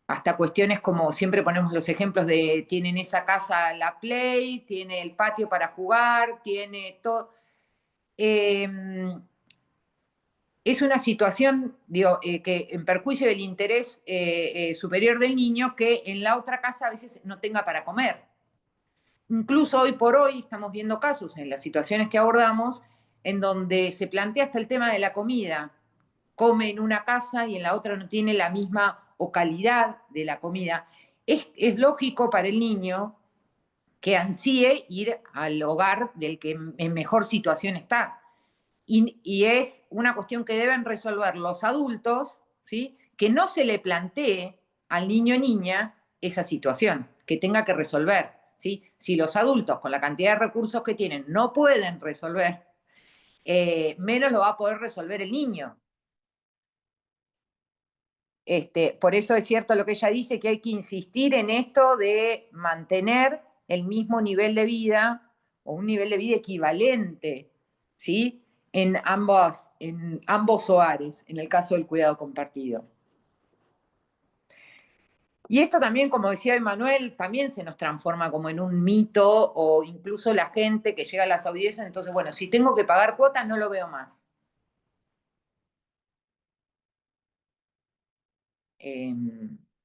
hasta cuestiones como siempre ponemos los ejemplos de tienen esa casa la play, tiene el patio para jugar, tiene todo. Es una situación, digo, que en perjuicio del interés superior del niño que en la otra casa a veces no tenga para comer. Incluso hoy por hoy estamos viendo casos en las situaciones que abordamos en donde se plantea hasta el tema de la comida. Come en una casa y en la otra no tiene la misma o calidad de la comida. Es lógico para el niño que ansíe ir al hogar del que en mejor situación está. Y es una cuestión que deben resolver los adultos, ¿sí? Que no se le plantee al niño o niña esa situación, que tenga que resolver. ¿Sí? Si los adultos, con la cantidad de recursos que tienen, no pueden resolver, menos lo va a poder resolver el niño. Por eso es cierto lo que ella dice, que hay que insistir en esto de mantener el mismo nivel de vida o un nivel de vida equivalente, ¿sí? En ambos hogares, en el caso del cuidado compartido. Y esto también, como decía Emanuel, también se nos transforma como en un mito, o incluso la gente que llega a las audiencias, entonces, bueno, si tengo que pagar cuotas, no lo veo más.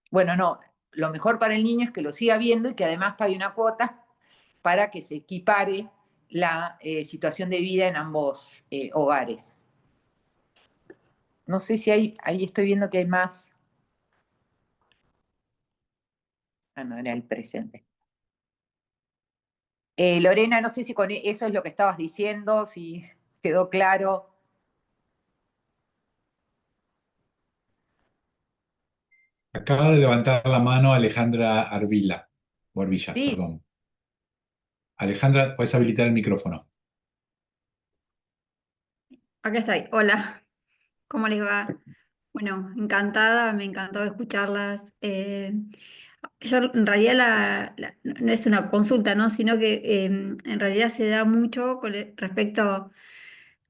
Bueno, no, lo mejor para el niño es que lo siga viendo y que además pague una cuota para que se equipare la situación de vida en ambos hogares. No sé si ahí estoy viendo que hay más. Ah, no, era el presente. Lorena, no sé si con eso es lo que estabas diciendo, si quedó claro. Acaba de levantar la mano Alejandra Arbilla, Sí, perdón. Alejandra, puedes habilitar el micrófono. Acá estoy. Hola, ¿cómo les va? Bueno, encantada, me encantó escucharlas. Yo en realidad no es una consulta, ¿no? Sino que en realidad se da mucho respecto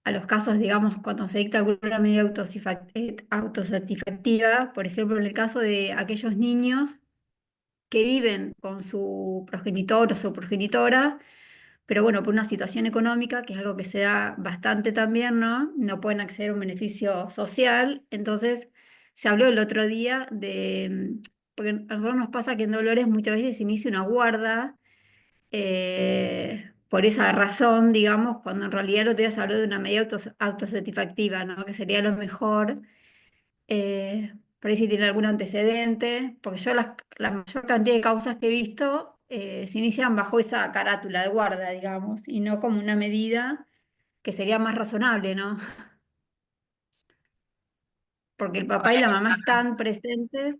a los casos, digamos, cuando se dicta alguna medida autosatisfactiva, por ejemplo, en el caso de aquellos niños que viven con su progenitor o su progenitora, pero bueno, por una situación económica, que es algo que se da bastante también, ¿no? No pueden acceder a un beneficio social. Entonces, se habló el otro día porque a nosotros nos pasa que en Dolores muchas veces se inicia una guarda, por esa razón, digamos, cuando en realidad el otro día se habló de una medida autosatisfactiva, ¿no? Que sería lo mejor. Por ahí si tiene algún antecedente, porque yo la mayor cantidad de causas que he visto se inician bajo esa carátula de guarda, digamos, y no como una medida que sería más razonable, ¿no? Porque el papá y la mamá están presentes.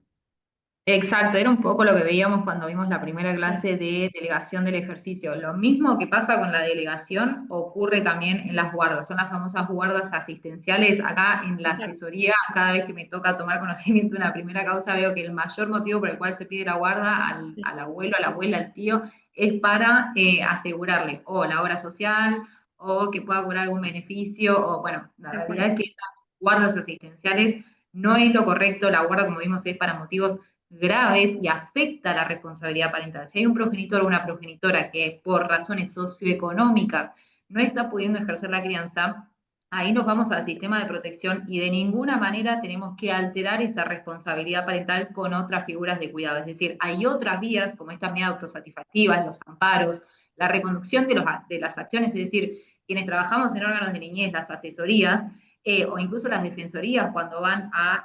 Exacto, era un poco lo que veíamos cuando vimos la primera Claro, clase de delegación del ejercicio. Lo mismo que pasa con la delegación ocurre también en las guardas, son las famosas guardas asistenciales. Acá en la claro, asesoría, cada vez que me toca tomar conocimiento de una primera causa, veo que el mayor motivo por el cual se pide la guarda sí, al abuelo, a la abuela, al tío, es para asegurarle o la obra social o que pueda cobrar algún beneficio, o bueno, la tal realidad cual. es que esas guardas asistenciales no es lo correcto. La guarda, como vimos, es para motivos graves y afecta la responsabilidad parental. Si hay un progenitor o una progenitora que por razones socioeconómicas no está pudiendo ejercer la crianza, ahí nos vamos al sistema de protección y de ninguna manera tenemos que alterar esa responsabilidad parental con otras figuras de cuidado. Es decir, hay otras vías, como estas medidas autosatisfactivas, los amparos, la reconducción de las acciones, es decir, quienes trabajamos en órganos de niñez, las asesorías, o incluso las defensorías cuando van a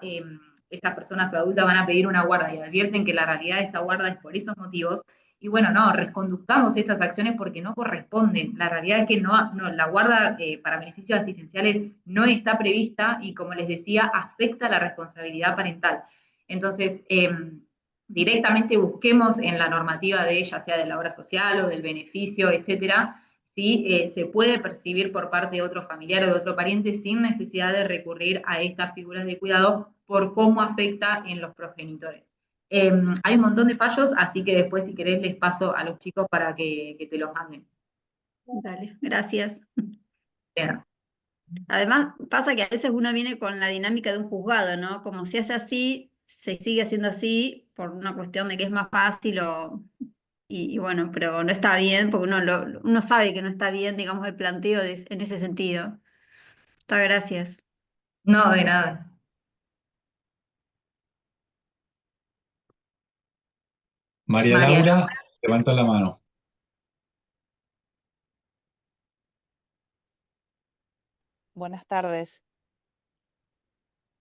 estas personas adultas van a pedir una guarda y advierten que la realidad de esta guarda es por esos motivos, y bueno, no, reconductamos estas acciones porque no corresponden. La realidad es que la guarda para beneficios asistenciales no está prevista y, como les decía, afecta la responsabilidad parental. Entonces, directamente busquemos en la normativa de ella, sea de la obra social o del beneficio, etcétera, si se puede percibir por parte de otro familiar o de otro pariente sin necesidad de recurrir a estas figuras de cuidado por cómo afecta en los progenitores. Hay un montón de fallos, así que después, si querés, les paso a los chicos para que te los manden. Dale, gracias. Bien. Además, pasa que a veces uno viene con la dinámica de un juzgado, ¿no? Como si hace así, se sigue haciendo así por una cuestión de que es más fácil y bueno, pero no está bien, porque uno sabe que no está bien, digamos, el planteo en ese sentido. Muchas gracias. No, de nada. María María Laura, Laura. levanta la mano. Buenas tardes.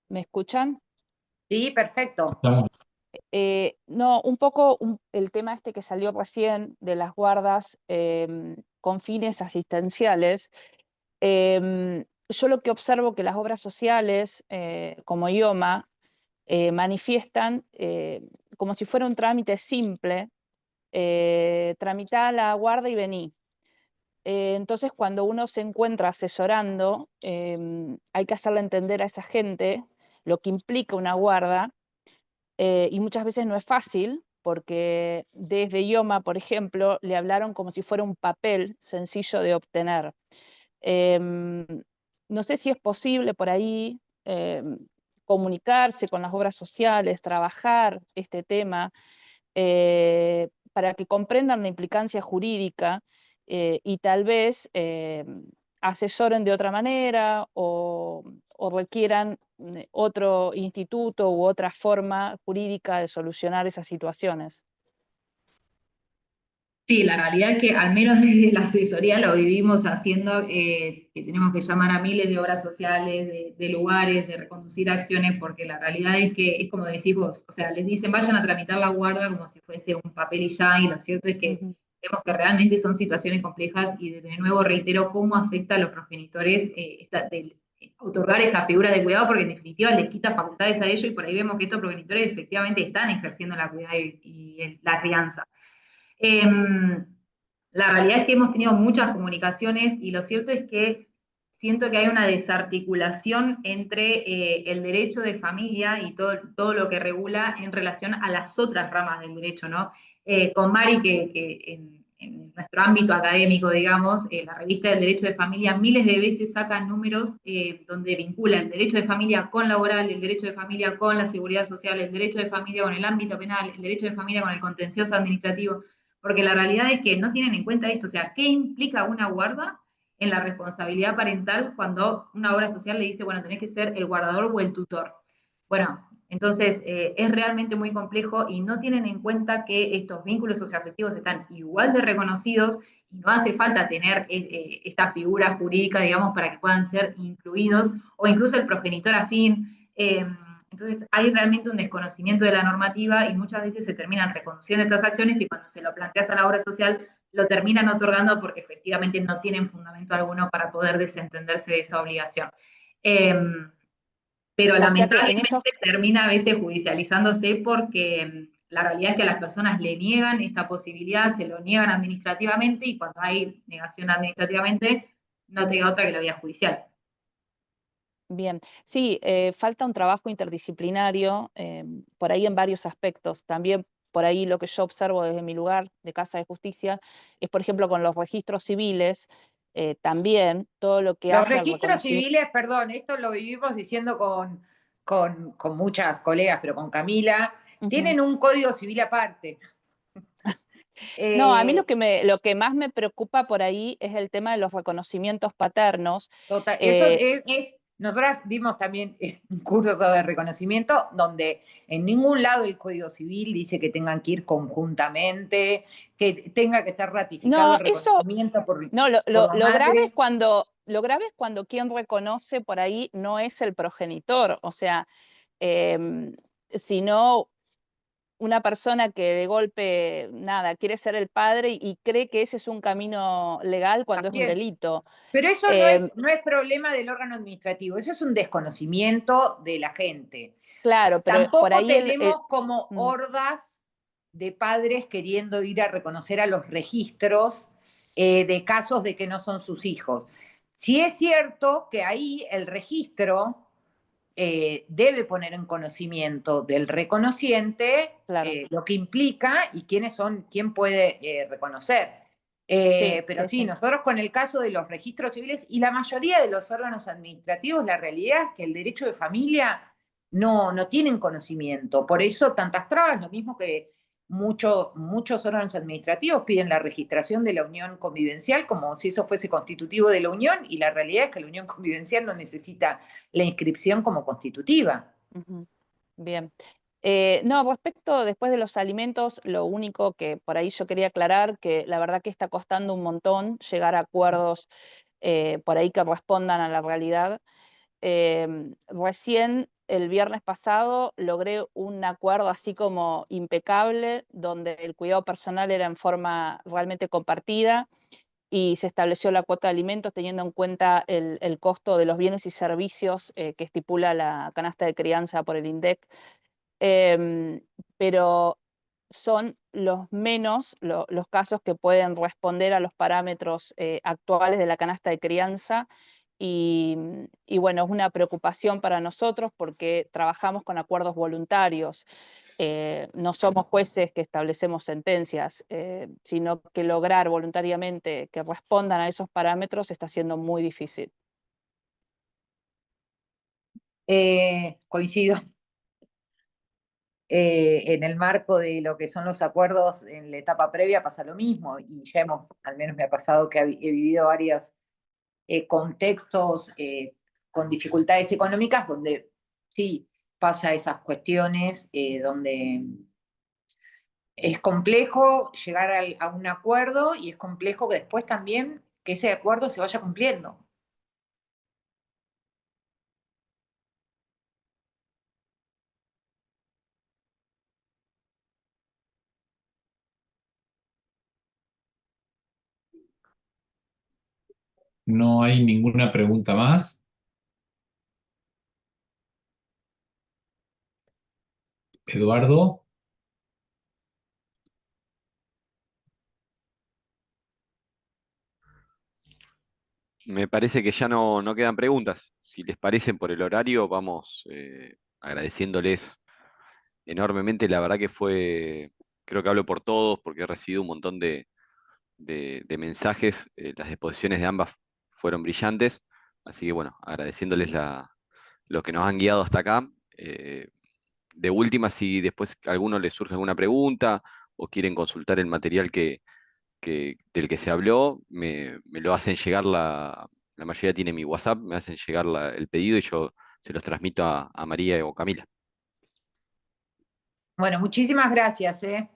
¿Me escuchan? sí, perfecto. Estamos- No, un poco el tema este que salió recién de las guardas con fines asistenciales. Yo lo que observo que las obras sociales, como IOMA, manifiestan como si fuera un trámite simple, tramitá la guarda y vení. Entonces, cuando uno se encuentra asesorando, hay que hacerle entender a esa gente lo que implica una guarda, y muchas veces no es fácil, porque desde IOMA, por ejemplo, le hablaron como si fuera un papel sencillo de obtener. Em, no sé si es posible por ahí comunicarse con las obras sociales, trabajar este tema, para que comprendan la implicancia jurídica, y tal vez asesoren de otra manera o requieran otro instituto u otra forma jurídica de solucionar esas situaciones. Sí, la realidad es que al menos desde la asesoría lo vivimos haciendo, que tenemos que llamar a miles de obras sociales, de lugares, de reconducir acciones, porque la realidad es que es como decís vos, o sea, les dicen vayan a tramitar la guarda como si fuese un papel y ya, y lo cierto es que Ujú. vemos que realmente son situaciones complejas y de nuevo reitero cómo afecta a los progenitores otorgar esta figura de cuidado, porque en definitiva les quita facultades a ellos y por ahí vemos que estos progenitores efectivamente están ejerciendo la cuidado y la crianza. La realidad es que hemos tenido muchas comunicaciones y lo cierto es que siento que hay una desarticulación entre el derecho de familia y todo lo que regula en relación a las otras ramas del derecho, ¿no? Con Mari, que en nuestro ámbito académico, digamos, la revista del derecho de familia miles de veces saca números donde vincula el derecho de familia con laboral, el derecho de familia con la seguridad social, el derecho de familia con el ámbito penal, el derecho de familia con el contencioso administrativo, porque la realidad es que no tienen en cuenta esto, o sea, ¿qué implica una guarda en la responsabilidad parental cuando una obra social le dice, bueno, tenés que ser el guardador o el tutor? Bueno, entonces es realmente muy complejo y no tienen en cuenta que estos vínculos socioafectivos están igual de reconocidos y no hace falta tener esta figura jurídica, digamos, para que puedan ser incluidos, o incluso el progenitor afín. Entonces hay realmente un desconocimiento de la normativa y muchas veces se terminan reconduciendo estas acciones y cuando se lo planteas a la obra social lo terminan otorgando porque efectivamente no tienen fundamento alguno para poder desentenderse de esa obligación. Pero O sea que en lamentablemente esos, termina a veces judicializándose porque la realidad es que a las personas le niegan esta posibilidad, se lo niegan administrativamente y cuando hay negación administrativamente no te queda otra que la vía judicial. bien, sí, falta un trabajo interdisciplinario, por ahí en varios aspectos. También por ahí lo que yo observo desde mi lugar de Casa de Justicia es, por ejemplo, con los registros civiles, también todo lo que Los hace al registros reconocimiento. civiles, perdón, esto lo vivimos diciendo con muchas colegas, pero con Camila, tienen un código civil aparte. No, a mí Eh, lo que más me preocupa por ahí es el tema de los reconocimientos paternos. Eso nosotras dimos también un curso de reconocimiento donde en ningún lado el Código Civil dice que tengan que ir conjuntamente, que tenga que ser ratificado No, el eso, reconocimiento no, por la madre. lo grave es cuando quien reconoce por ahí no es el progenitor, o sea, em, sino una persona que de golpe, nada, quiere ser el padre y cree que ese es un camino legal cuando es un También. delito. Pero eso Em, no es problema del órgano administrativo, eso es un desconocimiento de la gente. claro, pero por Tampoco ahí tenemos como mm, hordas de padres queriendo ir a reconocer a los registros de casos de que no son sus hijos. Sí es cierto que ahí el registro debe poner en conocimiento del reconociente claro, lo que implica y quién puede reconocer. sí, Pero sí, sí, sí. nosotros con el caso de los registros civiles y la mayoría de los órganos administrativos, la realidad es que el derecho de familia no tienen conocimiento. Por eso tantas trabas, lo mismo que muchos órganos administrativos piden la registración de la unión convivencial como si eso fuese constitutivo de la unión y la realidad es que la unión convivencial no necesita la inscripción como constitutiva. Ujú, bien. No, respecto después de los alimentos, lo único que por ahí yo quería aclarar, que la verdad que está costando un montón llegar a acuerdos por ahí que respondan a la realidad. Recién el viernes pasado logré un acuerdo así como impecable, donde el cuidado personal era en forma realmente compartida y se estableció la cuota de alimentos teniendo en cuenta el costo de los bienes y servicios que estipula la canasta de crianza por el INDEC. Em, pero son los menos los casos que pueden responder a los parámetros actuales de la canasta de crianza y bueno, es una preocupación para nosotros porque trabajamos con acuerdos voluntarios. No somos jueces que establecemos sentencias, sino que lograr voluntariamente que respondan a esos parámetros está siendo muy difícil. Coincido. En el marco de lo que son los acuerdos en la etapa previa pasa lo mismo y ya al menos me ha pasado que he vivido varios contextos con dificultades económicas donde sí pasa esas cuestiones, donde es complejo llegar a un acuerdo y es complejo que después también que ese acuerdo se vaya cumpliendo. No hay ninguna pregunta más. Eduardo. Me parece que ya no quedan preguntas. Si les parece por el horario, vamos agradeciéndoles enormemente. La verdad que creo que hablo por todos porque he recibido un montón de mensajes. Las exposiciones de ambas fueron brillantes. Así que bueno, agradeciéndoles lo que nos han guiado hasta acá. De última, si después a alguno les surge alguna pregunta o quieren consultar el material del que se habló, me lo hacen llegar, la mayoría tiene mi WhatsApp, me hacen llegar el pedido y yo se los transmito a María o Camila. Bueno, muchísimas gracias, ¿eh?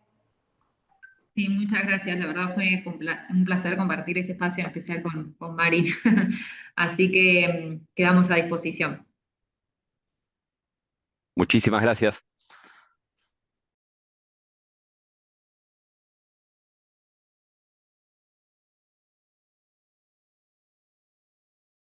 Sí, muchas gracias. La verdad fue un placer compartir este espacio, en especial con Mari. Así que quedamos a disposición. Muchísimas gracias.